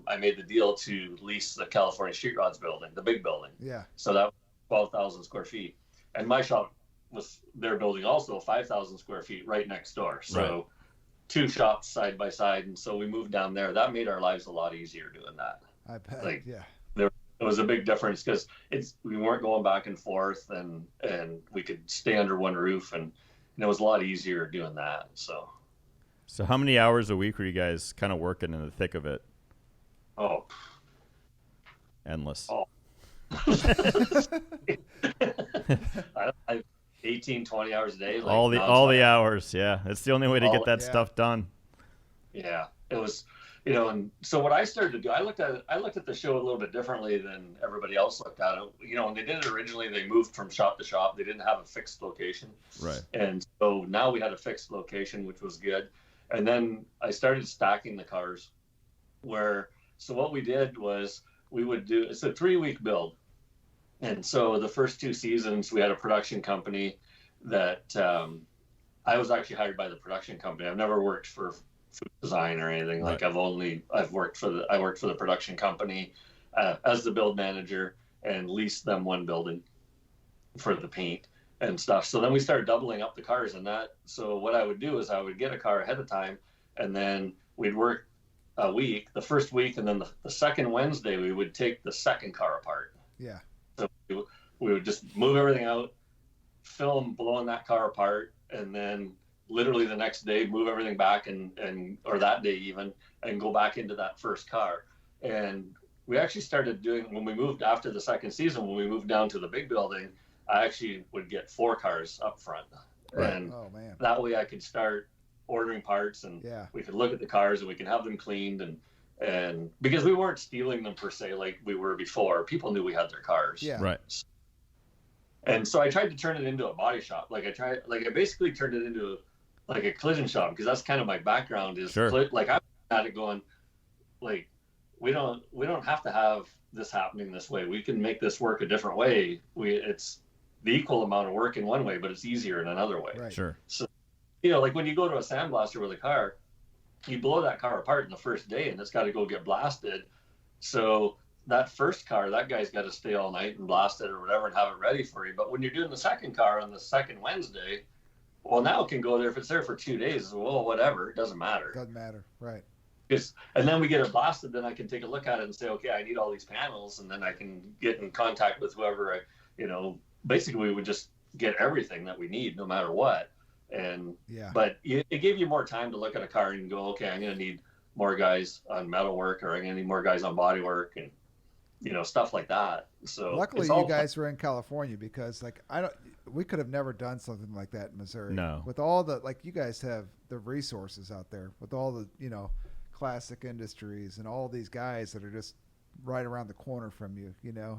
[SPEAKER 3] I made the deal to lease the California Street Rods building, the big building.
[SPEAKER 2] Yeah.
[SPEAKER 3] So that was 12,000 square feet. And my shop was their building also 5,000 square feet right next door. So
[SPEAKER 1] Right.
[SPEAKER 3] 2 shops side by side. And so we moved down there. That made our lives a lot easier doing that.
[SPEAKER 2] I bet.
[SPEAKER 3] Like-
[SPEAKER 2] Yeah.
[SPEAKER 3] It was a big difference because we weren't going back and forth and we could stay under one roof and it was a lot easier doing that. So,
[SPEAKER 1] So how many hours a week were you guys kind of working in the thick of it?
[SPEAKER 3] oh,
[SPEAKER 1] Endless.
[SPEAKER 3] Oh. I 18, 20 hours a day. Like
[SPEAKER 1] all the
[SPEAKER 3] nonstop.
[SPEAKER 1] hours. Yeah. It's the only way to get that
[SPEAKER 2] Yeah.
[SPEAKER 1] stuff done.
[SPEAKER 3] Yeah, it was, you know, and so what I started to do, I looked at the show a little bit differently than everybody else looked at it. You know, when they did it originally, they moved from shop to shop. They didn't have a fixed location.
[SPEAKER 1] Right.
[SPEAKER 3] And so now we had a fixed location, which was good. And then I started stacking the cars so what we did was it's a 3-week build. And so the first 2 seasons we had a production company that, I was actually hired by the production company. I've never worked for food design or anything.
[SPEAKER 1] Right.
[SPEAKER 3] Like I worked for the production company as the build manager and leased them one building for the paint and stuff. So then we started doubling up the cars so what I would do is I would get a car ahead of time, and then we'd work a week, the first week, and then the second Wednesday we would take the second car apart.
[SPEAKER 2] Yeah.
[SPEAKER 3] So we would just move everything out, film blowing that car apart, and then literally the next day move everything back or that day even, and go back into that first car. And we actually started doing, when we moved after the second season, when we moved down to the big building, I actually would get 4 cars up front.
[SPEAKER 1] Right.
[SPEAKER 3] And
[SPEAKER 2] Oh man.
[SPEAKER 3] that way I could start ordering parts, and we could look at the cars and we can have them cleaned, and because we weren't stealing them per se like we were before, people knew we had their cars.
[SPEAKER 2] Yeah.
[SPEAKER 1] Right.
[SPEAKER 3] And so I tried to turn it into a body shop. I basically turned it into like a collision shop, because that's kind of my background is
[SPEAKER 1] Sure.
[SPEAKER 3] like I'm at it going, like, we don't have to have this happening this way. We can make this work a different way. It's the equal amount of work in one way, but it's easier in another way.
[SPEAKER 2] Right.
[SPEAKER 1] Sure.
[SPEAKER 3] So, you know, like when you go to a sandblaster with a car, you blow that car apart in the first day and it's got to go get blasted. So that first car, that guy's got to stay all night and blast it or whatever and have it ready for you. But when you're doing the second car on the second Wednesday, well, now it can go there. If it's there for 2 days, well, whatever, it doesn't matter.
[SPEAKER 2] Doesn't matter. Right.
[SPEAKER 3] And then we get it blasted, then I can take a look at it and say, okay, I need all these panels, and then I can get in contact with whoever basically we would just get everything that we need no matter what. And but it gave you more time to look at a car and go, okay, I'm going to need more guys on metal work, or I'm going to need more guys on body work, and stuff like that. So
[SPEAKER 2] luckily you guys were in California, because we could have never done something like that in Missouri.
[SPEAKER 1] No.
[SPEAKER 2] With all the, you guys have the resources out there with all the, classic industries and all these guys that are just right around the corner from you,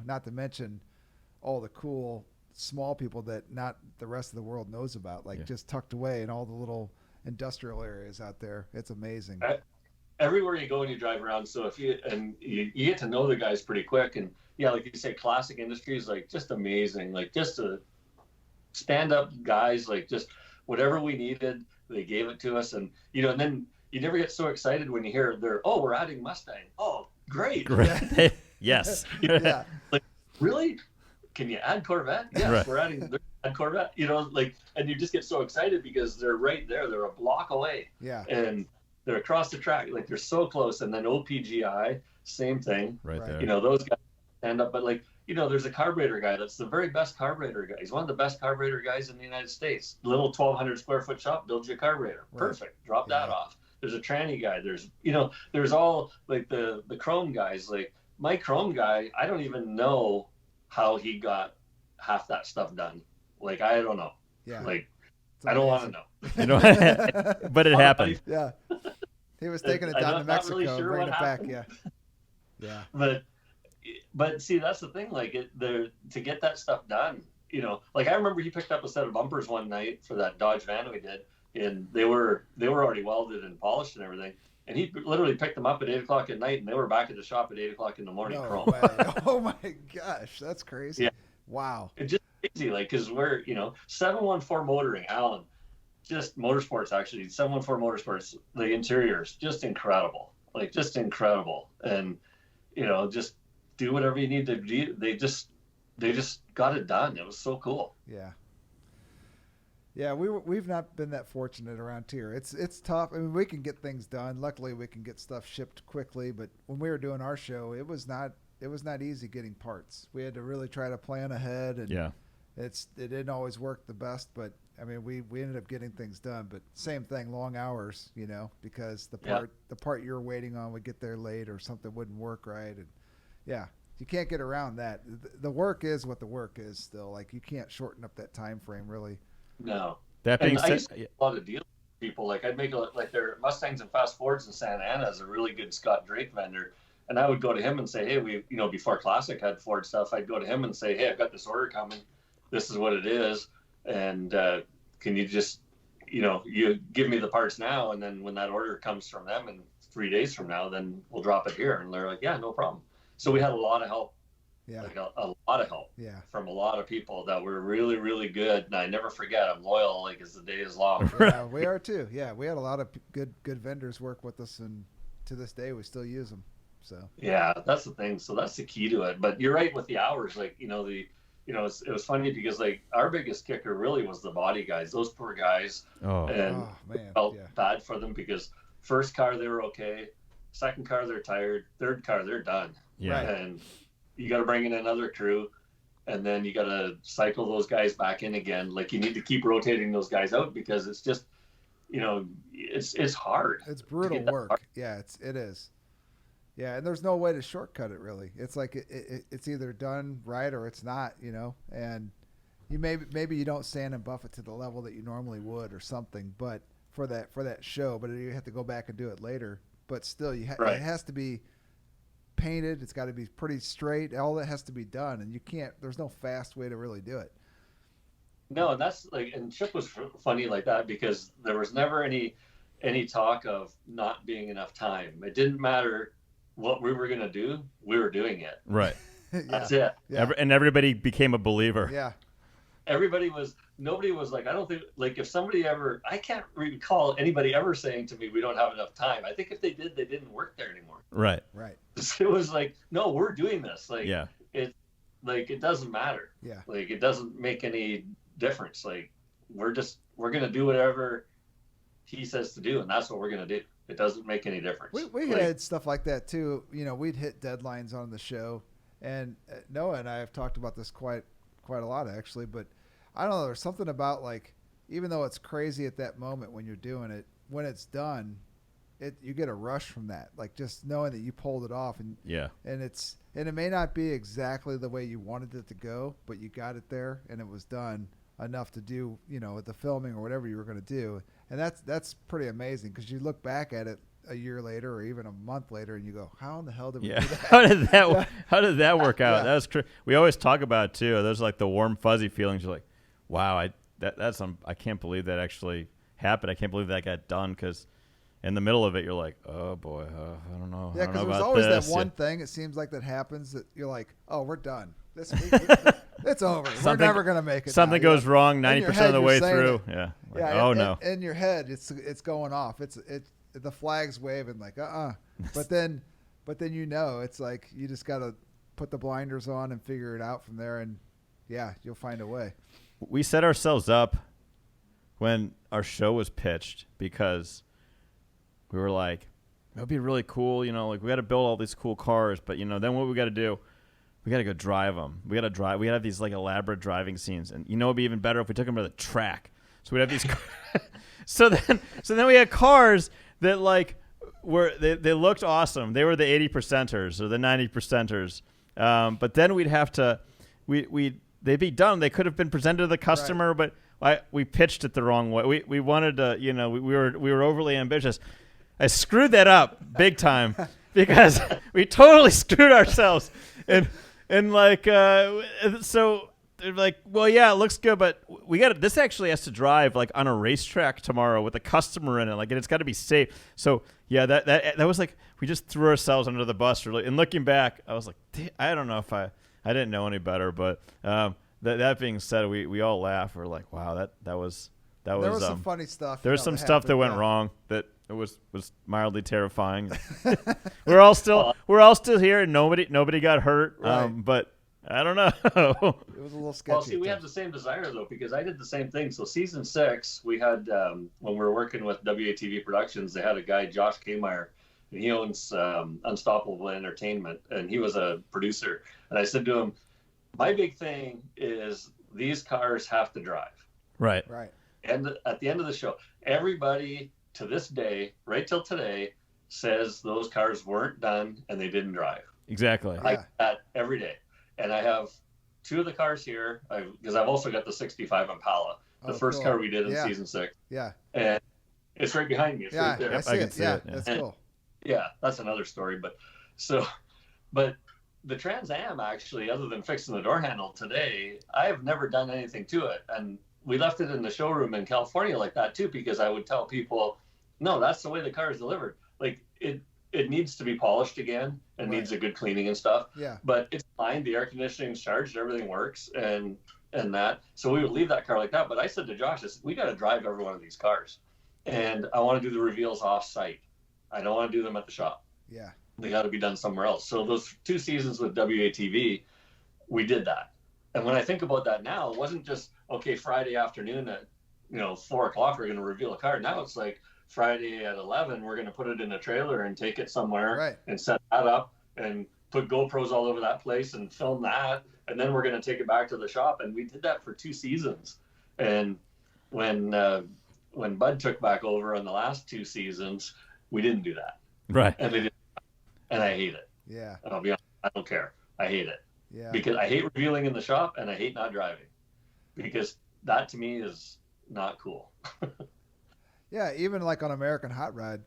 [SPEAKER 2] not to mention all the cool small people that not the rest of the world knows about, just tucked away in all the little industrial areas out there. It's amazing.
[SPEAKER 3] Everywhere you go and you drive around. So if you get to know the guys pretty quick, and like you say, classic industries, just amazing, just a stand up guys, just whatever we needed, they gave it to us. And, and then you never get so excited when you hear we're adding Mustang. Oh, great.
[SPEAKER 1] Yes.
[SPEAKER 2] Yeah.
[SPEAKER 3] Really? Can you add Corvette? Yes,
[SPEAKER 1] right.
[SPEAKER 3] We're adding Corvette, and you just get so excited because they're right there. They're a block away.
[SPEAKER 2] Yeah.
[SPEAKER 3] And they're across the track. They're so close. And then OPGI, same thing.
[SPEAKER 1] Right there.
[SPEAKER 3] Those guys stand up. But there's a carburetor guy that's the very best carburetor guy. He's one of the best carburetor guys in the United States. Little 1,200 square foot shop builds you a carburetor. Right. Perfect. Drop that off. There's a tranny guy. There's all the chrome guys. My chrome guy, I don't even know how he got half that stuff done. I don't know.
[SPEAKER 2] Yeah.
[SPEAKER 3] I don't want to know.
[SPEAKER 1] But it happened.
[SPEAKER 2] Yeah. He was taking it down to Mexico,
[SPEAKER 3] really sure
[SPEAKER 2] bringing it back.
[SPEAKER 3] happened.
[SPEAKER 2] Yeah.
[SPEAKER 3] Yeah. But see, that's the thing. To get that stuff done, I remember he picked up a set of bumpers one night for that Dodge van we did, and they were already welded and polished and everything. And he literally picked them up at 8:00 at night, and they were back at the shop at 8:00 in the morning.
[SPEAKER 2] No
[SPEAKER 3] chrome.
[SPEAKER 2] way. Oh my gosh, that's crazy.
[SPEAKER 3] Yeah.
[SPEAKER 2] Wow.
[SPEAKER 3] It's just crazy, because we're 714 motoring, Alan, just motorsports actually. 714 motorsports, the interiors just incredible, just incredible, and just do whatever you need to do. They just got it done. It was so cool.
[SPEAKER 2] Yeah. Yeah, we've not been that fortunate around here. It's tough. I mean, we can get things done. Luckily, we can get stuff shipped quickly. But when we were doing our show, it was not easy getting parts. We had to really try to plan ahead, and it didn't always work the best. But I mean, we ended up getting things done. But same thing, long hours, because the part you're waiting on would get there late, or something wouldn't work right, and you can't get around that. The work is what the work is. Still, you can't shorten up that time frame really.
[SPEAKER 3] No.
[SPEAKER 1] That being
[SPEAKER 3] I
[SPEAKER 1] said,
[SPEAKER 3] used to do a lot of deals people. Like I'd make like their Mustangs and Fast Fords in Santa Ana is a really good Scott Drake vendor. And I would go to him and say, hey, before Classic had Ford stuff, I'd go to him and say, hey, I've got this order coming. This is what it is. And can you just, you give me the parts now. And then when that order comes from them in 3 days from now, then we'll drop it here. And they're like, yeah, no problem. So we had a lot of help.
[SPEAKER 2] Yeah.
[SPEAKER 3] Like a lot of help.
[SPEAKER 2] Yeah.
[SPEAKER 3] From a lot of people that were really, really good. And I never forget, I'm loyal like as the day is long.
[SPEAKER 2] Yeah, we are too. Yeah. We had a lot of good vendors work with us, and to this day we still use them. So
[SPEAKER 3] yeah, that's the thing. So that's the key to it. But you're right with the hours. Like, it was funny because like our biggest kicker really was the body guys. Those poor guys. And
[SPEAKER 2] man,
[SPEAKER 3] felt bad for them because first car they were okay, second car they're tired, third car they're done.
[SPEAKER 1] Yeah.
[SPEAKER 3] And you got to bring in another crew, and then you got to cycle those guys back in again. Like you need to keep rotating those guys out because it's just, it's hard.
[SPEAKER 2] It's brutal work. Yeah, it is. Yeah, and there's no way to shortcut it really. It's like it's either done right or it's not, And you maybe you don't sand and buff it to the level that you normally would or something, but for that show, but you have to go back and do it later. But still, it has to be painted. It's got to be pretty straight. All that has to be done, and you can't. There's no fast way to really do it.
[SPEAKER 3] No, and that's like, and Chip was funny like that because there was never any talk of not being enough time. It didn't matter what we were going to do, we were doing it.
[SPEAKER 1] Right.
[SPEAKER 3] That's it.
[SPEAKER 1] Yeah. And everybody became a believer.
[SPEAKER 2] Yeah.
[SPEAKER 3] Nobody was like, I don't think, like if somebody ever, I can't recall anybody ever saying to me, we don't have enough time. I think if they did, they didn't work there anymore.
[SPEAKER 1] Right.
[SPEAKER 3] It was like, no, we're doing this. Like,
[SPEAKER 1] yeah.
[SPEAKER 3] It doesn't matter.
[SPEAKER 2] Yeah.
[SPEAKER 3] Like, it doesn't make any difference. Like, we're going to do whatever he says to do. And that's what we're going to do. It doesn't make any difference.
[SPEAKER 2] We had stuff like that too. We'd hit deadlines on the show, and Noah and I have talked about this quite a lot actually. But I don't know. There's something about like, even though it's crazy at that moment when you're doing it, when it's done, you get a rush from that. Like just knowing that you pulled it off, and it may not be exactly the way you wanted it to go, but you got it there, and it was done enough to do the filming or whatever you were going to do. And that's pretty amazing because you look back at it a year later or even a month later and you go, how in the hell did we do that?
[SPEAKER 1] How did that work out? That was we always talk about it too. There's like the warm fuzzy feelings. You're like, wow, I can't believe that actually happened. I can't believe that got done because in the middle of it you're like, oh boy, I don't know.
[SPEAKER 2] Yeah, because there's always that one thing it seems like that happens that you're like, oh, we're done. It's over. We're never going to make it.
[SPEAKER 1] Something goes wrong 90% of the way through. Yeah. Like, oh no.
[SPEAKER 2] In your head, it's going off. It's the flag's waving like But then it's like you just got to put the blinders on and figure it out from there, and you'll find a way.
[SPEAKER 1] We set ourselves up when our show was pitched because we were like, it'd be really cool, like we got to build all these cool cars, but then what we got to do? We got to go drive them. We got to drive. We have these like elaborate driving scenes, and it'd be even better if we took them to the track. So we'd have these. so then we had cars that like they looked awesome. They were the 80%ers or the 90%ers. But then we'd have to they'd be done. They could have been presented to the customer,
[SPEAKER 2] right.
[SPEAKER 1] But we pitched it the wrong way. We wanted to we were overly ambitious. I screwed that up big time because we totally screwed ourselves. And like, so they're like, well, yeah, it looks good, but this actually has to drive like on a racetrack tomorrow with a customer in it. Like, and it's got to be safe. So yeah, that was like, we just threw ourselves under the bus. Really. And looking back, I was like, I don't know if I didn't know any better, but, that being said, we all laugh. We're like, wow, that was
[SPEAKER 2] there was some funny stuff.
[SPEAKER 1] There was some stuff that went wrong that it was mildly terrifying. we're all still here, and nobody got hurt.
[SPEAKER 2] Right.
[SPEAKER 1] But I don't know.
[SPEAKER 2] It was a little sketchy.
[SPEAKER 3] Well, see, we have the same desire though, because I did the same thing. So season 6, we had when we were working with WATV Productions, they had a guy, Josh Kmeyer, and he owns Unstoppable Entertainment, and he was a producer. And I said to him, my big thing is these cars have to drive.
[SPEAKER 1] Right.
[SPEAKER 3] And at the end of the show, everybody to this day, right till today, says those cars weren't done and they didn't drive.
[SPEAKER 1] Exactly.
[SPEAKER 3] I get that every day. And I have 2 of the cars here because I've also got the 65 Impala, the first
[SPEAKER 2] cool.
[SPEAKER 3] car we did in season 6.
[SPEAKER 2] Yeah.
[SPEAKER 3] And It's right behind me. It's right there.
[SPEAKER 2] I see
[SPEAKER 1] I can
[SPEAKER 2] it.
[SPEAKER 1] see
[SPEAKER 2] Yeah,
[SPEAKER 1] it, yeah.
[SPEAKER 2] that's
[SPEAKER 3] And-
[SPEAKER 2] cool.
[SPEAKER 3] Yeah, that's another story. But the Trans Am, actually, other than fixing the door handle today, I have never done anything to it. And we left it in the showroom in California like that too, because I would tell people, no, that's the way the car is delivered. Like it needs to be polished again and
[SPEAKER 2] Right.
[SPEAKER 3] needs a good cleaning and stuff.
[SPEAKER 2] Yeah.
[SPEAKER 3] But it's fine. The air conditioning's charged, everything works, and that. So we would leave that car like that. But I said to Josh, we got to drive every one of these cars, and I want to do the reveals off site. I don't want to do them at the shop.
[SPEAKER 2] Yeah.
[SPEAKER 3] They got to be done somewhere else. So those 2 seasons with WATV, we did that. And when I think about that now, it wasn't just, okay, Friday afternoon at 4 o'clock we're going to reveal a car. Now it's like Friday at 11 we're going to put it in a trailer and take it somewhere,
[SPEAKER 2] Right.
[SPEAKER 3] and set that up and put GoPros all over that place and film that, and then we're going to take it back to the shop. And we did that for 2 seasons. And when Bud took back over on the last 2 seasons, we didn't do that.
[SPEAKER 1] Right.
[SPEAKER 3] And they did, and I hate it.
[SPEAKER 2] Yeah.
[SPEAKER 3] And I'll be honest, I don't care. I hate it.
[SPEAKER 2] Yeah.
[SPEAKER 3] Because I hate revealing in the shop, and I hate not driving, because that to me is not cool.
[SPEAKER 2] Yeah, even like on American Hot Rod,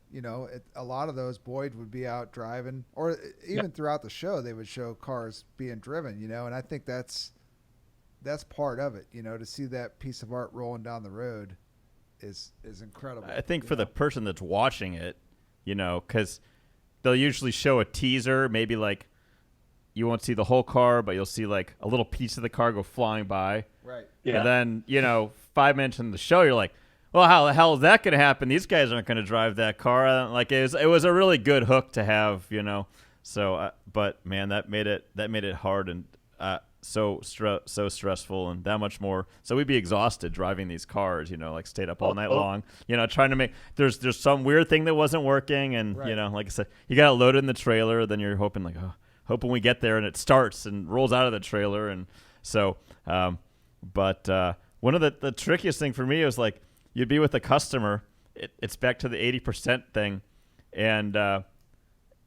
[SPEAKER 2] a lot of those, Boyd would be out driving, or even throughout the show, they would show cars being driven, and I think that's part of it, to see that piece of art rolling down the road is incredible.
[SPEAKER 1] I think for the person that's watching it, because they'll usually show a teaser, maybe like you won't see the whole car, but you'll see like a little piece of the car go flying by.
[SPEAKER 2] Right.
[SPEAKER 3] Yeah.
[SPEAKER 1] And then, 5 minutes into the show, you're like, well, how the hell is that going to happen? These guys aren't going to drive that car. Like it was a really good hook to have, So, but man, that made it hard and so stressful and that much more. So we'd be exhausted driving these cars, like stayed up all night long, trying to make. There's some weird thing that wasn't working, and
[SPEAKER 2] Right.
[SPEAKER 1] like I said, you got it loaded in the trailer. Then you're hoping hoping we get there and it starts and rolls out of the trailer, and so. But one of the trickiest thing for me was like, you'd be with a customer. It's back to the 80% thing, and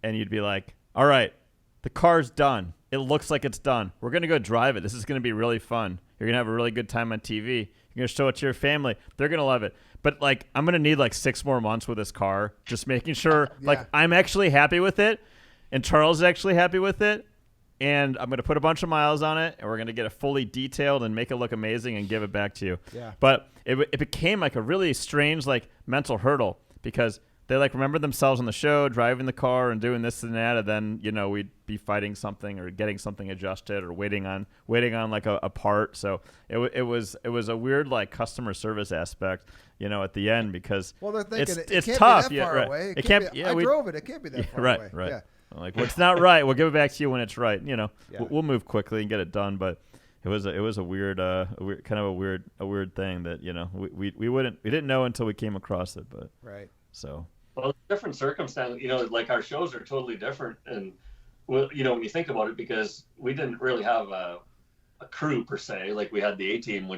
[SPEAKER 1] you'd be like, "All right, the car's done. It looks like it's done. We're gonna go drive it. This is gonna be really fun. You're gonna have a really good time on TV. You're gonna show it to your family. They're gonna love it. But like, I'm gonna need like 6 more months with this car, just making sure like I'm actually happy with it, and Charles is actually happy with it." And I'm going to put a bunch of miles on it, and we're going to get it fully detailed and make it look amazing and give it back to you.
[SPEAKER 2] Yeah.
[SPEAKER 1] But it became like a really strange like mental hurdle, because they like remember themselves on the show driving the car and doing this and that, and then we'd be fighting something or getting something adjusted or waiting on like a part. So it was a weird like customer service aspect, at the end, because
[SPEAKER 2] Well, they're thinking
[SPEAKER 1] it's
[SPEAKER 2] can't
[SPEAKER 1] tough.
[SPEAKER 2] be that far
[SPEAKER 1] right.
[SPEAKER 2] away.
[SPEAKER 1] It can't.
[SPEAKER 2] I drove it. It can't be that far
[SPEAKER 1] right,
[SPEAKER 2] away.
[SPEAKER 1] Right.
[SPEAKER 2] Yeah.
[SPEAKER 1] Like, well, it's not right. We'll give it back to you when it's right. We'll move quickly and get it done. But it was a weird, kind of a weird thing that we didn't know until we came across it. But
[SPEAKER 2] Right.
[SPEAKER 1] So.
[SPEAKER 3] Well, different circumstances. Like our shows are totally different, and when you think about it, because we didn't really have a crew per se. Like we had the A team,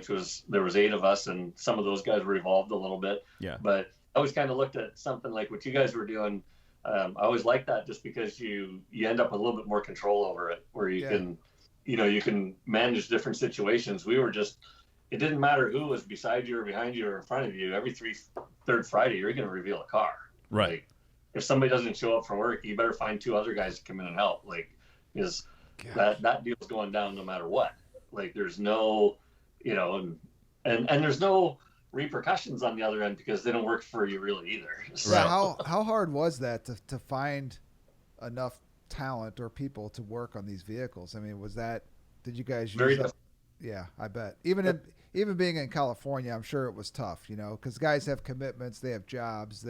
[SPEAKER 3] there was 8 of us, and some of those guys were evolved a little bit.
[SPEAKER 1] Yeah.
[SPEAKER 3] But I always kind of looked at something like what you guys were doing. I always like that, just because you end up with a little bit more control over it, where you can, you can manage different situations. We were just, it didn't matter who was beside you or behind you or in front of you. Every third Friday, you're going to reveal a car.
[SPEAKER 1] Right.
[SPEAKER 3] Like, if somebody doesn't show up for work, you better find 2 other guys to come in and help. Like, because that deal's going down no matter what. Like, there's no, and there's no repercussions on the other end, because they don't work for you really either. So,
[SPEAKER 2] Yeah, how hard was that to find enough talent or people to work on these vehicles? I mean, did you guys use
[SPEAKER 3] Very
[SPEAKER 2] that? Yeah, I bet. Even being in California, I'm sure it was tough, because guys have commitments, they have jobs,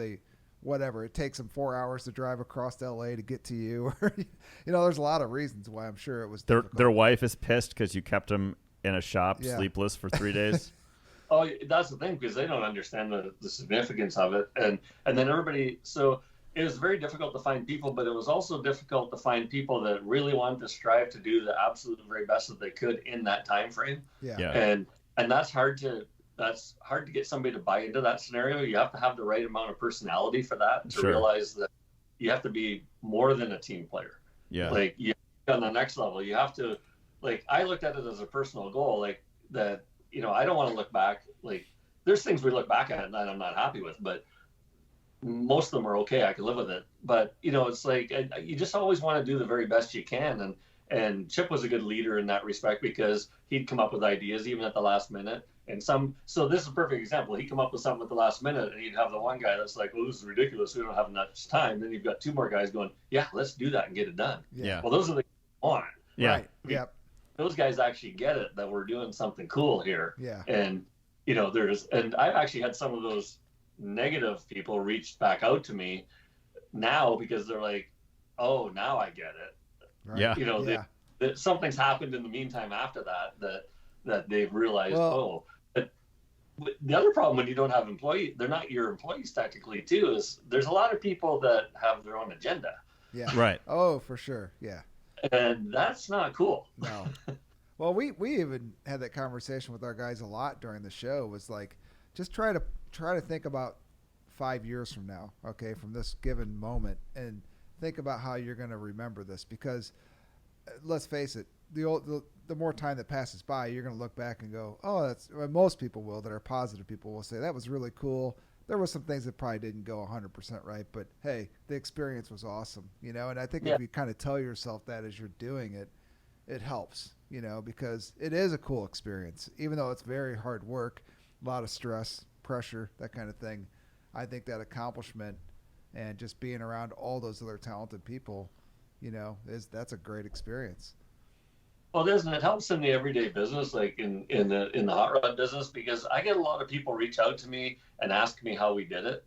[SPEAKER 2] whatever. It takes them 4 hours to drive across LA to get to you. There's a lot of reasons why I'm sure it was difficult.
[SPEAKER 1] Their wife is pissed because you kept them in a shop sleepless for 3 days.
[SPEAKER 3] Oh, that's the thing, because they don't understand the significance of it, and then everybody. So it was very difficult to find people, but it was also difficult to find people that really wanted to strive to do the absolute very best that they could in that time frame.
[SPEAKER 2] Yeah.
[SPEAKER 3] And that's hard to get somebody to buy into that scenario. You have to have the right amount of personality for that to realize that you have to be more than a team player.
[SPEAKER 1] Yeah.
[SPEAKER 3] Like, on the next level, you have to. Like, I looked at it as a personal goal, like that. I don't want to look back. Like, there's things we look back at that I'm not happy with, but most of them are okay. I can live with it. But, it's like you just always want to do the very best you can. And Chip was a good leader in that respect because he'd come up with ideas even at the last minute. So this is a perfect example. He'd come up with something at the last minute and he'd have the one guy that's like, well, this is ridiculous. We don't have enough time. Then you've got two more guys going, yeah, let's do that and get it done.
[SPEAKER 1] Yeah.
[SPEAKER 3] Well, those are the on.
[SPEAKER 1] Yeah.
[SPEAKER 2] Right. Yep.
[SPEAKER 3] Those guys actually get it that we're doing something cool here.
[SPEAKER 2] Yeah.
[SPEAKER 3] And, and I've actually had some of those negative people reach back out to me now because they're like, oh, now I get it.
[SPEAKER 2] Right.
[SPEAKER 1] Yeah.
[SPEAKER 3] Something's happened in the meantime after that they've realized, but the other problem when you don't have employees, they're not your employees technically too, is there's a lot of people that have their own agenda.
[SPEAKER 2] Yeah.
[SPEAKER 1] Right.
[SPEAKER 2] Oh, for sure. Yeah.
[SPEAKER 3] And that's not cool.
[SPEAKER 2] No. Well, we even had that conversation with our guys a lot during the show, was like, just try to think about 5 years from now, okay, from this given moment, and think about how you're going to remember this, because let's face it, the more time that passes by, you're going to look back and go, oh, most people will, that are positive people will say that was really cool. There were some things that probably didn't go 100% right, but hey, the experience was awesome, and I think if you kind of tell yourself that as you're doing it, it helps, because it is a cool experience, even though it's very hard work, a lot of stress, pressure, that kind of thing. I think that accomplishment and just being around all those other talented people, that's a great experience.
[SPEAKER 3] Well, it helps in the everyday business, like in the hot rod business, because I get a lot of people reach out to me and ask me how we did it,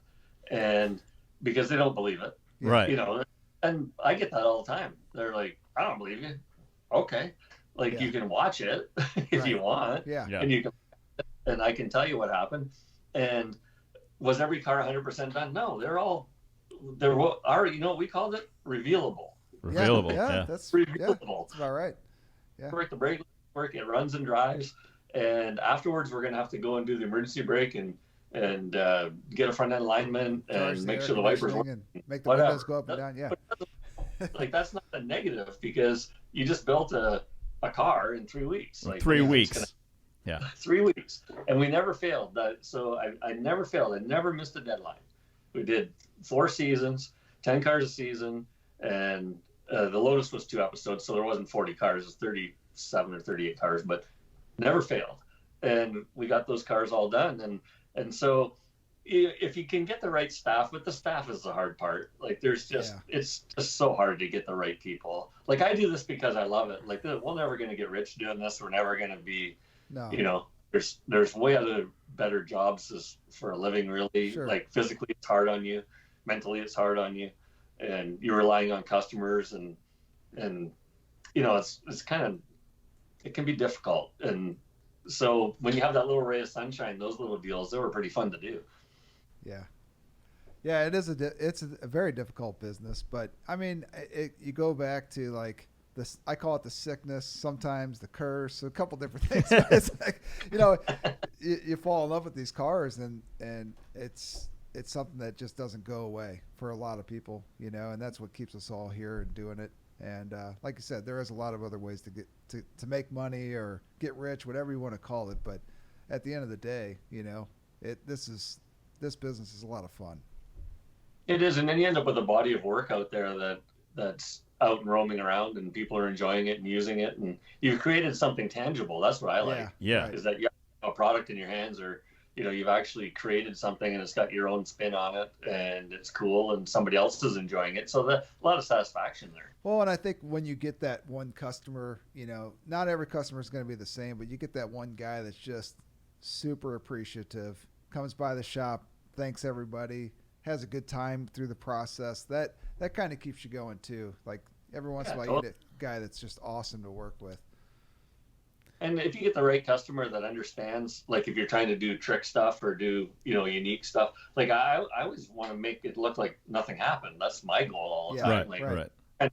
[SPEAKER 3] and because they don't believe it,
[SPEAKER 1] Right.
[SPEAKER 3] And I get that all the time. They're like, I don't believe you. Okay, you can watch it if you want, and you can, and I can tell you what happened. And was every car 100% done? No, there are, we called it revealable.
[SPEAKER 1] Revealable. Yeah.
[SPEAKER 2] That's
[SPEAKER 3] revealable.
[SPEAKER 2] That's about right. Yeah.
[SPEAKER 3] Work the brake, it runs and drives, and afterwards we're gonna have to go and do the emergency brake and get a front end alignment and make sure the wipers work
[SPEAKER 2] and make the windows go up and down. Yeah.
[SPEAKER 3] That's not a negative, because you just built a car in 3 weeks.
[SPEAKER 1] 3 weeks. Yeah.
[SPEAKER 3] 3 weeks, and we never failed. So I never failed. I never missed a deadline. We did 4 seasons, 10 cars a season, and the Lotus was 2 episodes, so there wasn't 40 cars. It was 37 or 38 cars, but never failed. And we got those cars all done. And so if you can get the right staff, but the staff is the hard part. It's just so hard to get the right people. I do this because I love it. We're never going to get rich doing this. We're never going to be, there's way other better jobs for a living, really.
[SPEAKER 2] Sure.
[SPEAKER 3] Physically it's hard on you, mentally it's hard on you, and you're relying on customers, and it's kind of, it can be difficult. And so when you have that little ray of sunshine, those little deals, they were pretty fun to do.
[SPEAKER 2] Yeah, it is it's a very difficult business, but I mean, you go back to this, I call it the sickness, sometimes the curse, a couple different things. It's you fall in love with these cars, and it's something that just doesn't go away for a lot of people, and that's what keeps us all here and doing it. And like you said, there is a lot of other ways to get to make money or get rich, whatever you want to call it. But at the end of the day, this business is a lot of fun.
[SPEAKER 3] It is, and then you end up with a body of work out there that's out and roaming around, and people are enjoying it and using it, and you've created something tangible. That's what I like.
[SPEAKER 1] Yeah.
[SPEAKER 3] Is that you have a product in your hands, or you've actually created something and it's got your own spin on it, and it's cool, and somebody else is enjoying it. So a lot of satisfaction there.
[SPEAKER 2] Well, and I think when you get that one customer, not every customer is going to be the same, but you get that one guy that's just super appreciative, comes by the shop, thanks everybody, has a good time through the process. That kind of keeps you going too. Every once in a while, you get a guy that's just awesome to work with.
[SPEAKER 3] And if you get the right customer that understands, if you're trying to do trick stuff or do, unique stuff, I always want to make it look like nothing happened. That's my goal all the time.
[SPEAKER 1] Right.
[SPEAKER 3] And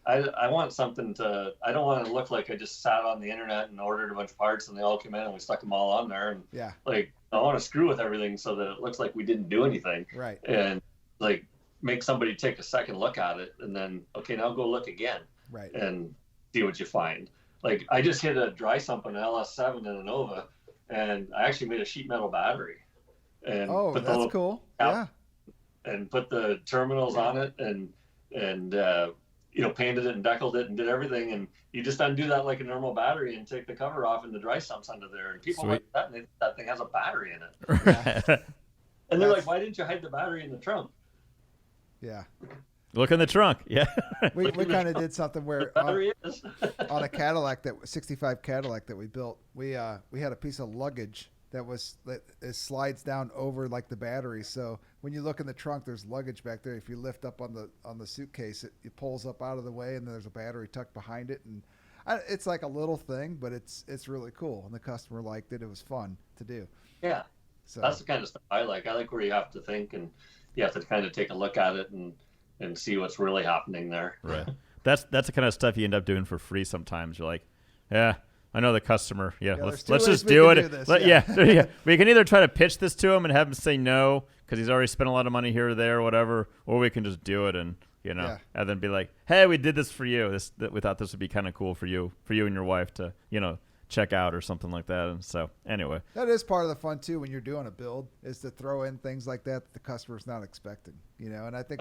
[SPEAKER 3] I want something I don't want to look like I just sat on the internet and ordered a bunch of parts and they all came in and we stuck them all on there. And I want to screw with everything so that it looks like we didn't do anything.
[SPEAKER 2] Right.
[SPEAKER 3] And make somebody take a second look at it, and then, okay, now go look again.
[SPEAKER 2] Right.
[SPEAKER 3] And see what you find. I just hit a dry sump on an LS7 in a Nova, and I actually made a sheet metal battery. And
[SPEAKER 2] that's cool. Yeah.
[SPEAKER 3] and put the terminals on it and painted it and deckled it and did everything. And you just undo that like a normal battery and take the cover off and the dry sump's under there. And people like that, and they think that thing has a battery in it.
[SPEAKER 2] Yeah.
[SPEAKER 3] And they're like, why didn't you hide the battery in the trunk?
[SPEAKER 2] Yeah.
[SPEAKER 1] Look in the trunk. Yeah.
[SPEAKER 2] We kind of did something where on a Cadillac, that 65 Cadillac that we built, we had a piece of luggage that it slides down over like the battery. So when you look in the trunk, there's luggage back there. If you lift up on the suitcase, it pulls up out of the way, and there's a battery tucked behind it. And it's like a little thing, but it's really cool. And the customer liked it. It was fun to do.
[SPEAKER 3] Yeah. So that's the kind of stuff I like. I like where you have to think and you have to kind of take a look at it and see what's really happening there.
[SPEAKER 1] Right. That's the kind of stuff you end up doing for free sometimes. You're like, yeah, I know the customer. Yeah, let's just do it. Yeah. We can either try to pitch this to him and have him say no because he's already spent a lot of money here or there or whatever, or we can just do it and and then be like, hey, we did this for you. We thought this would be kind of cool for you and your wife to check out or something like that. And so anyway,
[SPEAKER 2] that is part of the fun too when you're doing a build, is to throw in things like that the customer's not expecting. And I think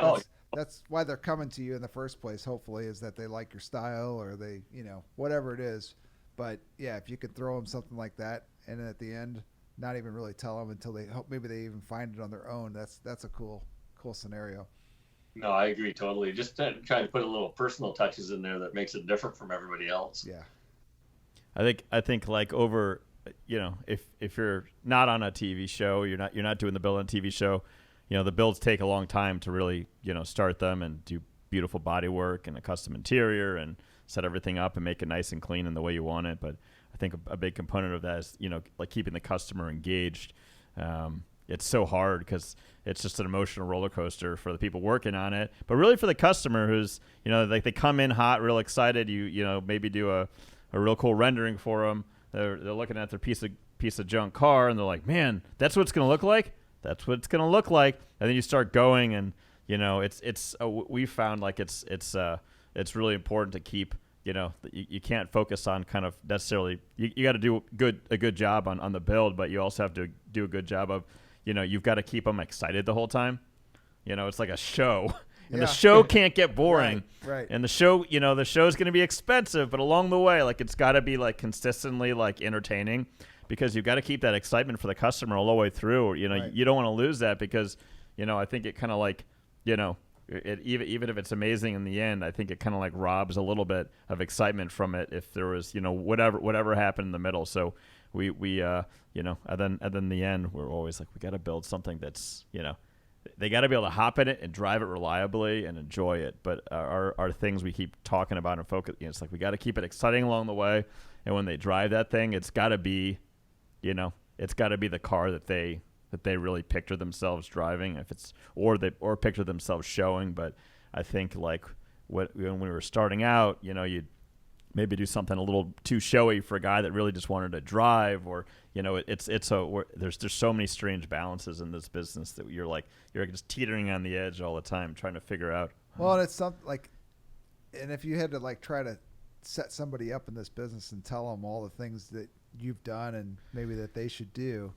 [SPEAKER 2] that's why they're coming to you in the first place. Hopefully, is that they like your style or they whatever it is. But yeah, if you could throw them something like that, and then at the end, not even really tell them until they hope maybe they even find it on their own. That's a cool scenario.
[SPEAKER 3] No, I agree totally. Just trying to put a little personal touches in there that makes it different from everybody else.
[SPEAKER 2] Yeah.
[SPEAKER 1] I think like over, if you're not on a TV show, you're not doing the build on a TV show, the builds take a long time to really, start them and do beautiful body work and a custom interior and set everything up and make it nice and clean in the way you want it. But I think a big component of that is, like keeping the customer engaged. It's so hard because it's just an emotional roller coaster for the people working on it, but really for the customer who's, like they come in hot, real excited. You maybe do a real cool rendering for them. They're looking at their piece of junk car and they're like, man, that's what it's going to look like. That's what it's going to look like. And then you start going and, we found like it's really important to keep, you can't focus on kind of necessarily, you got to do a good job on the build, but you also have to do a good job of, you've got to keep them excited the whole time. It's like a show. And the show can't get boring.
[SPEAKER 2] Right.
[SPEAKER 1] And the show, the show's going to be expensive, but along the way, like it's got to be like consistently like entertaining because you've got to keep that excitement for the customer all the way through.
[SPEAKER 2] Right.
[SPEAKER 1] You don't want to lose that because, I think it kind of like, even if it's amazing in the end, I think it kind of like robs a little bit of excitement from it if there was, whatever happened in the middle. So we and then in the end, we're always like, we got to build something that's, they got to be able to hop in it and drive it reliably and enjoy it. But our things we keep talking about and focus, it's like we got to keep it exciting along the way. And when they drive that thing, it's got to be, it's got to be the car that they really picture themselves driving, if it's or picture themselves showing. But I think like when we were starting out, you'd maybe do something a little too showy for a guy that really just wanted to drive, or there's so many strange balances in this business that you're just teetering on the edge all the time trying to figure out.
[SPEAKER 2] Well, and it's something like, and if you had to like try to set somebody up in this business and tell them all the things that you've done and maybe that they should do,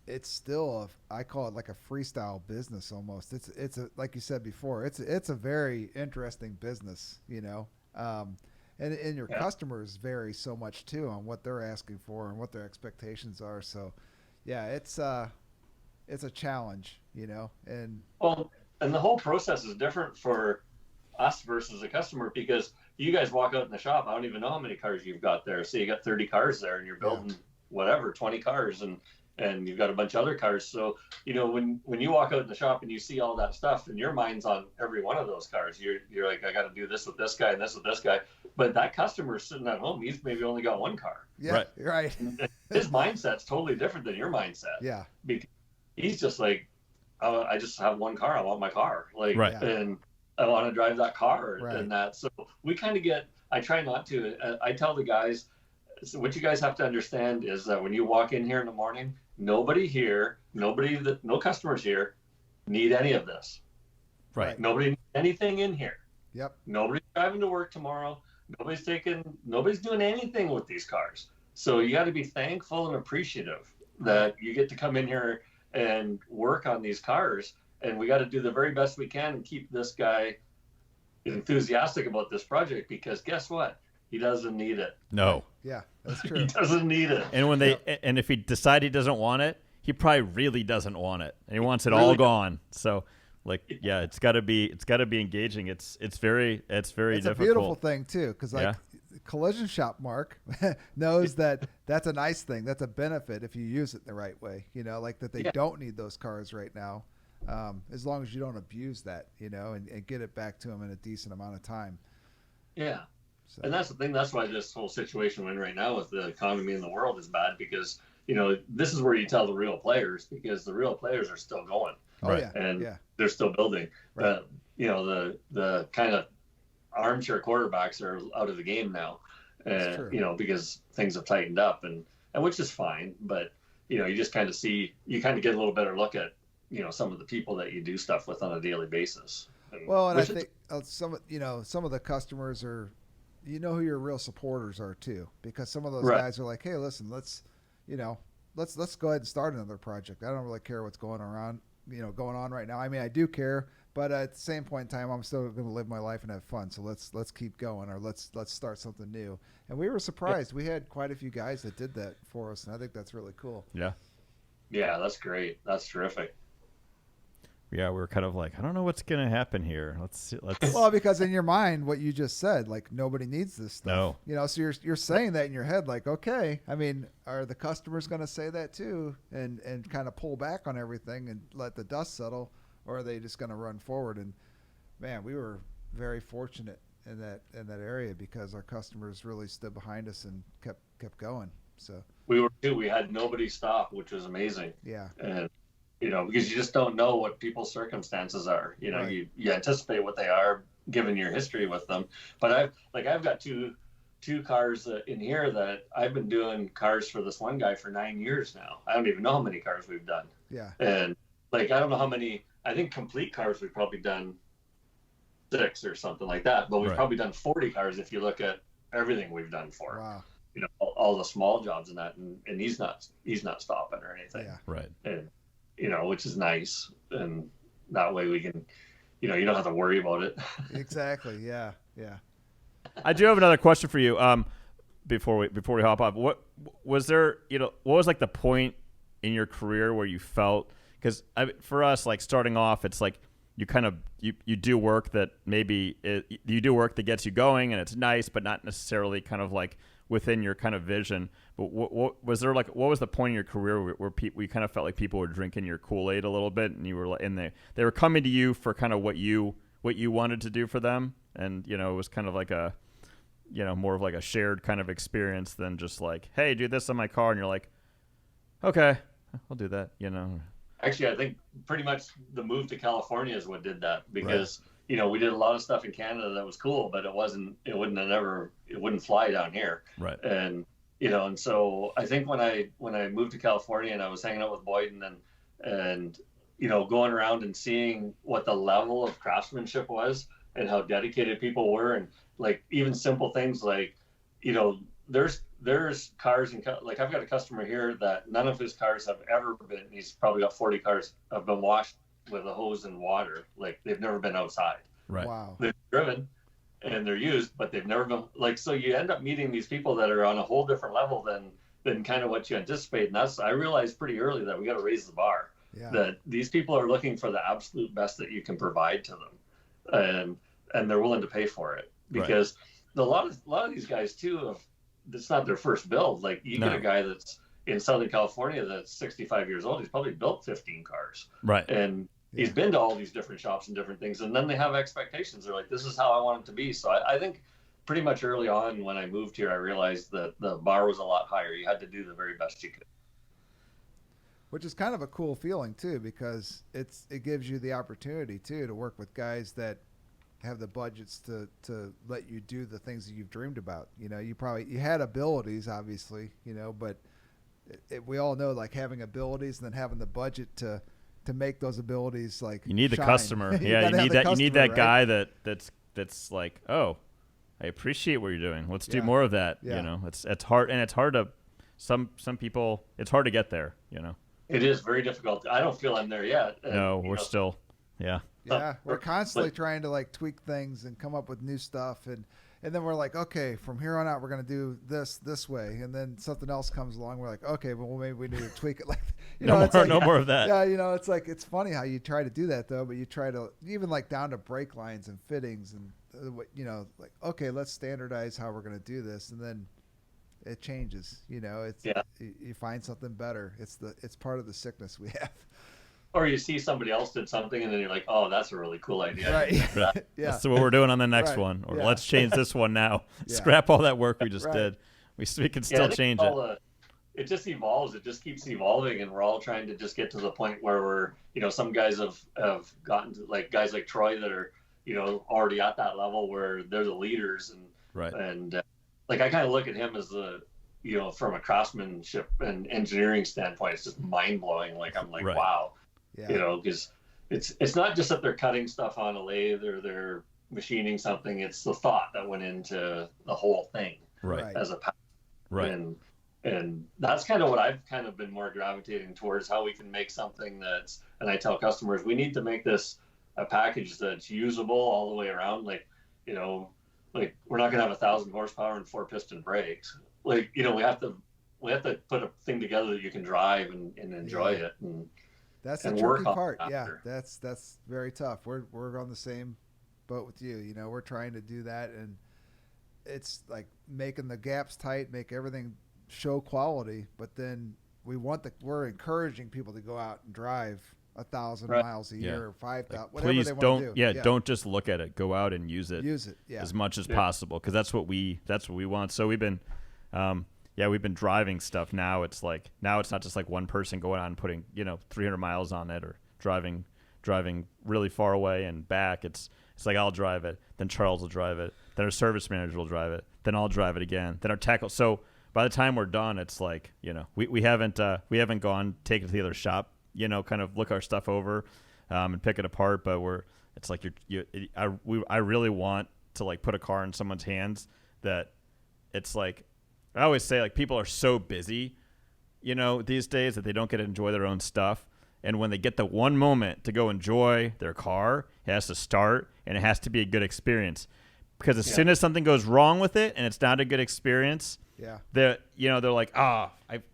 [SPEAKER 2] it's still I call it like a freestyle business almost. It's a, like you said before, it's a very interesting business, And your customers vary so much too on what they're asking for and what their expectations are. So, yeah, it's a challenge, And
[SPEAKER 3] the whole process is different for us versus a customer because you guys walk out in the shop. I don't even know how many cars you've got there. So you got 30 cars there, and you're building 20 cars, and you've got a bunch of other cars. So, when you walk out in the shop and you see all that stuff and your mind's on every one of those cars, you're like, I got to do this with this guy and this with this guy. But that customer's sitting at home. He's maybe only got one car.
[SPEAKER 2] Yeah, right.
[SPEAKER 3] His mindset's totally different than your mindset.
[SPEAKER 2] Yeah.
[SPEAKER 3] Because he's just like, oh, I just have one car. I want my car. Like,
[SPEAKER 1] right.
[SPEAKER 3] And I want to drive that car
[SPEAKER 2] right.
[SPEAKER 3] and that. So we kind of I try not to. I tell the guys, so what you guys have to understand is that when you walk in here in the morning, no customers here need any of this.
[SPEAKER 1] Right.
[SPEAKER 3] Nobody needs anything in here.
[SPEAKER 2] Yep.
[SPEAKER 3] Nobody's driving to work tomorrow. Nobody's doing anything with these cars. So you got to be thankful and appreciative that you get to come in here and work on these cars and we got to do the very best we can and keep this guy enthusiastic about this project, because guess what? He doesn't need it.
[SPEAKER 1] No.
[SPEAKER 2] Yeah, that's true.
[SPEAKER 3] He doesn't need it.
[SPEAKER 1] And when and if he decide he doesn't want it, he probably really doesn't want it, and he wants it all gone. So, like, yeah, it's got to be engaging. It's very difficult.
[SPEAKER 2] It's a beautiful thing too, because collision shop Mark knows that that's a nice thing. That's a benefit if you use it the right way. Like that they don't need those cars right now, as long as you don't abuse that, and get it back to them in a decent amount of time.
[SPEAKER 3] Yeah. So. And that's the thing. That's why this whole situation we're in right now with the economy in the world is bad, because, this is where you tell the real players, because the real players are still going.
[SPEAKER 2] Oh, yeah.
[SPEAKER 3] And they're still building.
[SPEAKER 2] Right.
[SPEAKER 3] The kind of armchair quarterbacks are out of the game now, because things have tightened up, and which is fine. But, you just kind of get a little better look at, some of the people that you do stuff with on a daily basis.
[SPEAKER 2] And I think some of the customers are, who your real supporters are too, because some of those guys are like, hey, listen, let's go ahead and start another project. I don't really care what's going on right now. I mean, I do care, but at the same point in time, I'm still going to live my life and have fun. So let's keep going, or let's start something new. And we were surprised. We had quite a few guys that did that for us, and I think that's really cool.
[SPEAKER 1] Yeah.
[SPEAKER 3] Yeah, that's great. That's terrific.
[SPEAKER 1] Yeah, we were kind of like, I don't know what's going to happen here. Let's.
[SPEAKER 2] Well, because in your mind, what you just said, like, nobody needs this stuff.
[SPEAKER 1] No.
[SPEAKER 2] So you're saying that in your head, like, okay. I mean, are the customers going to say that too, and kind of pull back on everything and let the dust settle, or are they just going to run forward? And man, we were very fortunate in that area, because our customers really stood behind us and kept going. So
[SPEAKER 3] we were too. We had nobody stop, which was amazing.
[SPEAKER 2] Yeah.
[SPEAKER 3] And because you just don't know what people's circumstances are.
[SPEAKER 2] Right.
[SPEAKER 3] You anticipate what they are given your history with them. But I've got two cars in here that I've been doing cars for this one guy for 9 years now. I don't even know how many cars we've done.
[SPEAKER 2] Yeah.
[SPEAKER 3] And I don't know how many. I think complete cars we've probably done 6 or something like that. But we've probably done 40 cars if you look at everything we've done for.
[SPEAKER 2] Wow.
[SPEAKER 3] All the small jobs and that, and he's not stopping or anything.
[SPEAKER 2] Yeah.
[SPEAKER 1] Right.
[SPEAKER 3] And which is nice, and that way we can, you don't have to worry about it.
[SPEAKER 2] Exactly. Yeah. Yeah.
[SPEAKER 1] I do have another question for you. Before we hop off, what was there? What was like the point in your career where you felt? Because for us, like starting off, it's like you kind of you do work that you do work that gets you going, and it's nice, but not necessarily kind of like within your kind of vision. But what was there, like, what was the point in your career where you kind of felt like people were drinking your Kool-Aid a little bit, and you were and they were coming to you for kind of what you wanted to do for them, and it was kind of like a more of like a shared kind of experience than just like, hey, do this on my car, and you're like, okay, I'll do that.
[SPEAKER 3] Actually, I think pretty much the move to California is what did that, because we did a lot of stuff in Canada that was cool, but it wouldn't fly down here.
[SPEAKER 1] Right.
[SPEAKER 3] And and so I think when I moved to California and I was hanging out with Boyd and going around and seeing what the level of craftsmanship was and how dedicated people were, and like even simple things like there's cars and like I've got a customer here that none of his cars have ever been. He's probably got 40 cars have been washed with a hose and water. Like they've never been outside.
[SPEAKER 1] Right.
[SPEAKER 2] Wow.
[SPEAKER 3] They're driven and they're used, but they've never been like. So you end up meeting these people that are on a whole different level than kind of what you anticipate. And I realized pretty early that we got to raise the bar.
[SPEAKER 2] Yeah.
[SPEAKER 3] That these people are looking for the absolute best that you can provide to them, and they're willing to pay for it, because a lot of these guys too it's not their first build. Like you get a guy that's in Southern California that's 65 years old. He's probably built 15 cars.
[SPEAKER 1] Right.
[SPEAKER 3] And he's been to all these different shops and different things. And then they have expectations. They're like, this is how I want it to be. So I think pretty much early on when I moved here, I realized that the bar was a lot higher. You had to do the very best you could.
[SPEAKER 2] Which is kind of a cool feeling too, because it gives you the opportunity too to work with guys that have the budgets to let you do the things that you've dreamed about. You had abilities, obviously, but we all know, like, having abilities and then having the budget to make those abilities, like,
[SPEAKER 1] you need the
[SPEAKER 2] shine.
[SPEAKER 1] customer. You need that guy that's like, oh, I appreciate what you're doing. Let's do more of that.
[SPEAKER 2] Yeah.
[SPEAKER 1] It's hard, and it's hard to some people. It's hard to get there.
[SPEAKER 3] It is very difficult. I don't feel I'm there yet.
[SPEAKER 1] No, we're still Yeah.
[SPEAKER 2] Yeah, we're constantly trying to like tweak things and come up with new stuff, and then we're like, okay, from here on out, we're gonna do this way, and then something else comes along. We're like, okay, well maybe we need to tweak it. Like,
[SPEAKER 1] No more of that.
[SPEAKER 2] Yeah, it's like it's funny how you try to do that though, but you try to even like down to brake lines and fittings and like okay, let's standardize how we're gonna do this, and then it changes. It's you find something better. It's part of the sickness we have.
[SPEAKER 3] Or you see somebody else did something, and then you're like, "Oh, that's a really cool idea."
[SPEAKER 2] Right.
[SPEAKER 1] Yeah. That's what we're doing on the next one. Or let's change this one now. Scrap all that work we just did. We can still change it.
[SPEAKER 3] It just evolves. It just keeps evolving, and we're all trying to just get to the point where we're, some guys have gotten to, like guys like Troy that are, already at that level where they're the leaders, and like I kind of look at him as the, from a craftsmanship and engineering standpoint, it's just mind blowing. Like I'm like, wow. Yeah. Because it's not just that they're cutting stuff on a lathe or they're machining something. It's the thought that went into the whole thing, as a package.
[SPEAKER 1] Right.
[SPEAKER 3] And that's kind of what I've kind of been more gravitating towards, how we can make something and I tell customers, we need to make this a package that's usable all the way around. Like, like we're not going to have 1,000 horsepower and 4-piston brakes. Like, we have to put a thing together that you can drive and enjoy it. And
[SPEAKER 2] that's the tricky part. Yeah, that's very tough. We're on the same boat with you. We're trying to do that, and it's like making the gaps tight, make everything show quality. But then we're encouraging people to go out and drive 1,000 miles a year, or 5,000, whatever
[SPEAKER 1] Please
[SPEAKER 2] they want
[SPEAKER 1] don't.
[SPEAKER 2] to do.
[SPEAKER 1] Yeah, don't just look at it. Go out and use it.
[SPEAKER 2] Yeah.
[SPEAKER 1] As much as possible, because that's what we want. So we've been. We've been driving stuff. Now it's not just like one person going out and putting 300 miles on it, or driving really far away and back. It's like I'll drive it, then Charles will drive it, then our service manager will drive it, then I'll drive it again, then our tackle. So by the time we're done, it's like we haven't gone take it to the other shop, kind of look our stuff over, and pick it apart. But it's like I really want to like put a car in someone's hands that it's like. I always say, like, people are so busy, these days that they don't get to enjoy their own stuff. And when they get the one moment to go enjoy their car, it has to start, and it has to be a good experience. Because as soon as something goes wrong with it and it's not a good experience, they're like,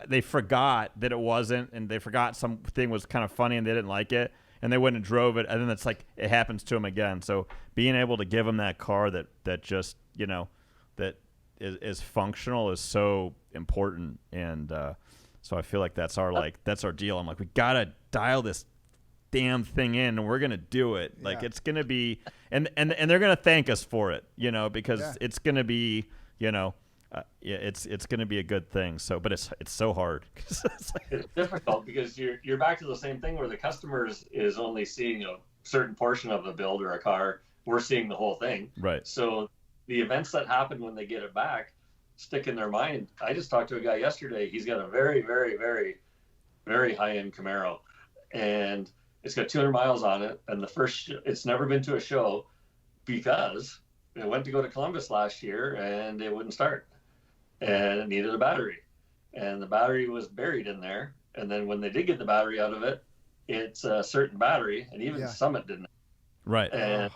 [SPEAKER 1] they forgot that it wasn't, and they forgot something was kind of funny and they didn't like it, and they went and drove it, and then it's like it happens to them again. So being able to give them that car that just, that is functional is so important. And so I feel like that's our deal. I'm like, we gotta dial this damn thing in, and we're gonna do it. Like it's gonna be, and they're gonna thank us for it, because it's gonna be, it's gonna be a good thing. So, but it's so hard.
[SPEAKER 3] It's difficult because you're back to the same thing where the customer is only seeing a certain portion of the build or a car. We're seeing the whole thing.
[SPEAKER 1] Right.
[SPEAKER 3] So the events that happen when they get it back stick in their mind. I just talked to a guy yesterday. He's got a very, very, very, very high-end Camaro, and it's got 200 miles on it. And it's never been to a show because it went to go to Columbus last year and it wouldn't start, and it needed a battery, and the battery was buried in there. And then when they did get the battery out of it, it's a certain battery, and even Summit didn't.
[SPEAKER 1] Right.
[SPEAKER 3] And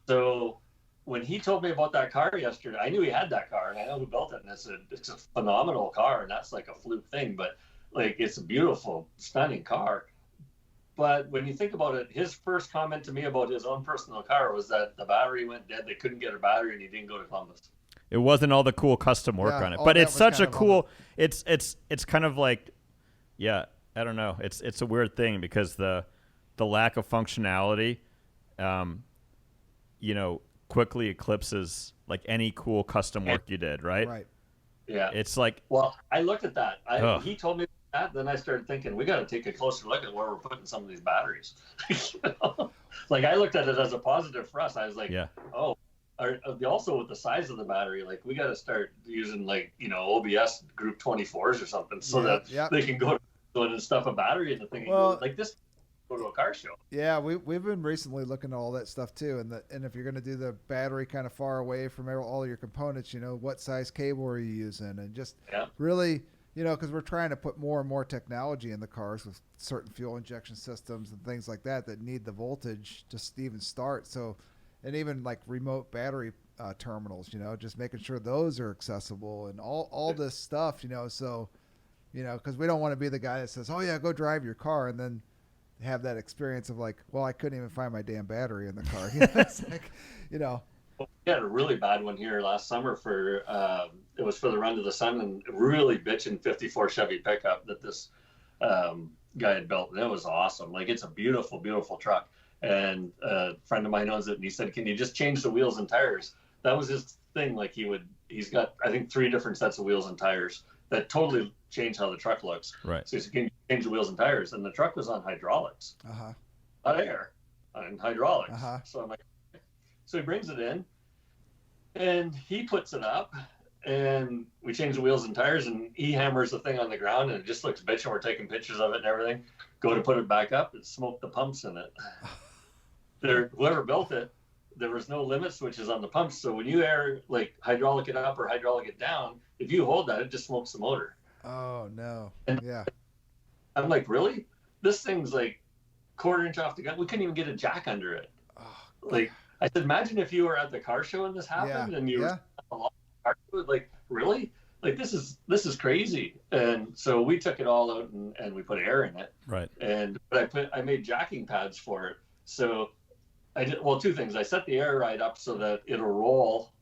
[SPEAKER 3] so when he told me about that car yesterday, I knew he had that car, and I know who built it, and it's a phenomenal car, and that's like a fluke thing, but like it's a beautiful, stunning car. But when you think about it, his first comment to me about his own personal car was that the battery went dead. They couldn't get a battery, and he didn't go to Columbus.
[SPEAKER 1] It wasn't all the cool custom work on it, but it's such a cool. It's kind of like, I don't know. It's a weird thing because the lack of functionality, quickly eclipses like any cool custom work you did, right?
[SPEAKER 2] Right.
[SPEAKER 3] Yeah.
[SPEAKER 1] It's like,
[SPEAKER 3] well, I looked at that. He told me that, then I started thinking we got to take a closer look at where we're putting some of these batteries. Like I looked at it as a positive for us. I was like, also with the size of the battery, like we got to start using like OBS Group 24s or something so that they can go and stuff a battery in the thing.
[SPEAKER 2] Well,
[SPEAKER 3] like this. Go to a car show.
[SPEAKER 2] Yeah, we've been recently looking at all that stuff too, and if you're going to do the battery kind of far away from all your components, what size cable are you using, and just really because we're trying to put more and more technology in the cars with certain fuel injection systems and things like that need the voltage to even start. So, and even like remote battery terminals, just making sure those are accessible and all this stuff, so, because we don't want to be the guy that says, oh yeah, go drive your car, and then have that experience of like, well, I couldn't even find my damn battery in the car. It's like,
[SPEAKER 3] We had a really bad one here last summer for it was for the Run to the Sun, and really bitchin' 54 Chevy pickup that this guy had built, and it was awesome. Like, it's a beautiful, beautiful truck. And a friend of mine owns it, and he said, "Can you just change the wheels and tires?" That was his thing. Like, he's got, I think, 3 different sets of wheels and tires that totally change how the truck looks.
[SPEAKER 1] Right.
[SPEAKER 3] So he said, "Can you change the wheels and tires?" And the truck was on hydraulics, not air, on hydraulics. So I'm like, so he brings it in, and he puts it up, and we change the wheels and tires, and he hammers the thing on the ground, and it just looks bitchin'. We're taking pictures of it and everything. Go to put it back up, it smoked the pumps in it. Whoever built it, there was no limit switches on the pumps, so when you hydraulic it up or hydraulic it down, if you hold that, it just smokes the motor.
[SPEAKER 2] Oh no!
[SPEAKER 3] And I'm like, really? This thing's like 1/4 inch off the gun. We couldn't even get a jack under it. Like, I said, imagine if you were at the car show and this happened, and you were like, really? Like, this is crazy. And so we took it all out and we put air in it.
[SPEAKER 1] Right.
[SPEAKER 3] But I made jacking pads for it. So I did 2 things. I set the air ride up so that it'll roll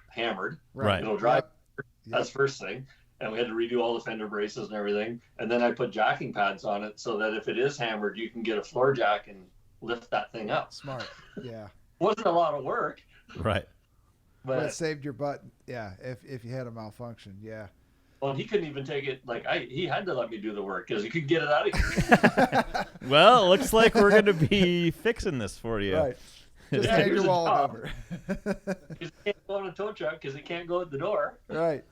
[SPEAKER 3] hammered.
[SPEAKER 1] Right.
[SPEAKER 3] It'll drive. That's first thing. And we had to redo all the fender braces and everything. And then I put jacking pads on it so that if it is hammered, you can get a floor jack and lift that thing up.
[SPEAKER 2] Smart. Yeah.
[SPEAKER 3] Wasn't a lot of work.
[SPEAKER 1] Right.
[SPEAKER 2] But it saved your butt. Yeah. If you had a malfunction. Yeah.
[SPEAKER 3] Well, he couldn't even take it. Like, he had to let me do the work because he could get it out of here.
[SPEAKER 1] Well, it looks like we're going to be fixing this for you.
[SPEAKER 2] Right. Just hand your wallet over.
[SPEAKER 3] He can't go in a tow truck because he can't go at the door.
[SPEAKER 2] Right.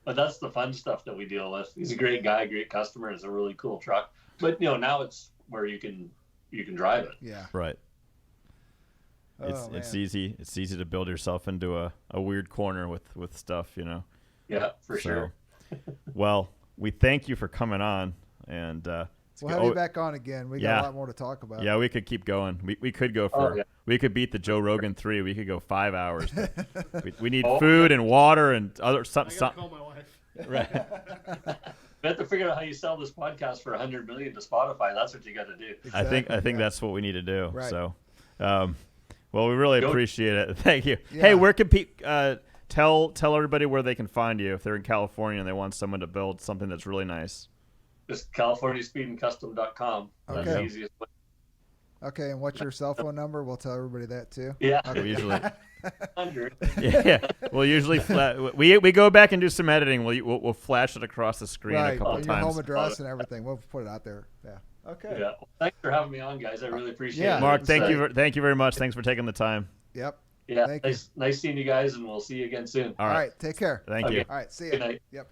[SPEAKER 3] But that's the fun stuff that we deal with. He's a great guy, great customer. It's a really cool truck. But now it's where you can drive it.
[SPEAKER 2] Yeah.
[SPEAKER 1] Right. It's easy. It's easy to build yourself into a weird corner with stuff,
[SPEAKER 3] Yeah, for sure.
[SPEAKER 1] Well, we thank you for coming on, and
[SPEAKER 2] we'll have you back on again. We got a lot more to talk about.
[SPEAKER 1] Yeah, we could keep going. We could go for we could beat the Joe Rogan 3. We could go 5 hours. we need food and water and other something.
[SPEAKER 4] I gotta call my wife.
[SPEAKER 1] Right.
[SPEAKER 3] We have to figure out how you sell this podcast for $100 million to Spotify. That's what you got to do.
[SPEAKER 1] Exactly. I think that's what we need to do.
[SPEAKER 2] Right.
[SPEAKER 1] So, well, we really appreciate it. Thank you. Yeah. Hey, where can tell everybody where they can find you if they're in California and they want someone to build something that's really nice?
[SPEAKER 3] Just CaliforniaSpeedandCustom.com.
[SPEAKER 2] Okay.
[SPEAKER 3] That's the easiest way.
[SPEAKER 2] Okay, and what's your cell phone number? We'll tell everybody that too.
[SPEAKER 3] Yeah.
[SPEAKER 1] Okay. Usually.
[SPEAKER 3] 100.
[SPEAKER 1] Yeah. We'll usually we go back and do some editing. We'll flash it across the screen a couple
[SPEAKER 2] and
[SPEAKER 1] times.
[SPEAKER 2] Your home address and everything. We'll put it out there. Yeah. Okay.
[SPEAKER 3] Yeah. Well, thanks for having me on, guys. I really appreciate it.
[SPEAKER 1] Mark, thank you very much. Thanks for taking the time.
[SPEAKER 2] Yep.
[SPEAKER 3] Yeah. Nice seeing you guys, and we'll see you again soon.
[SPEAKER 2] All right. Take care.
[SPEAKER 1] Thank you.
[SPEAKER 2] All right. See you.
[SPEAKER 3] Good night.
[SPEAKER 2] Yep.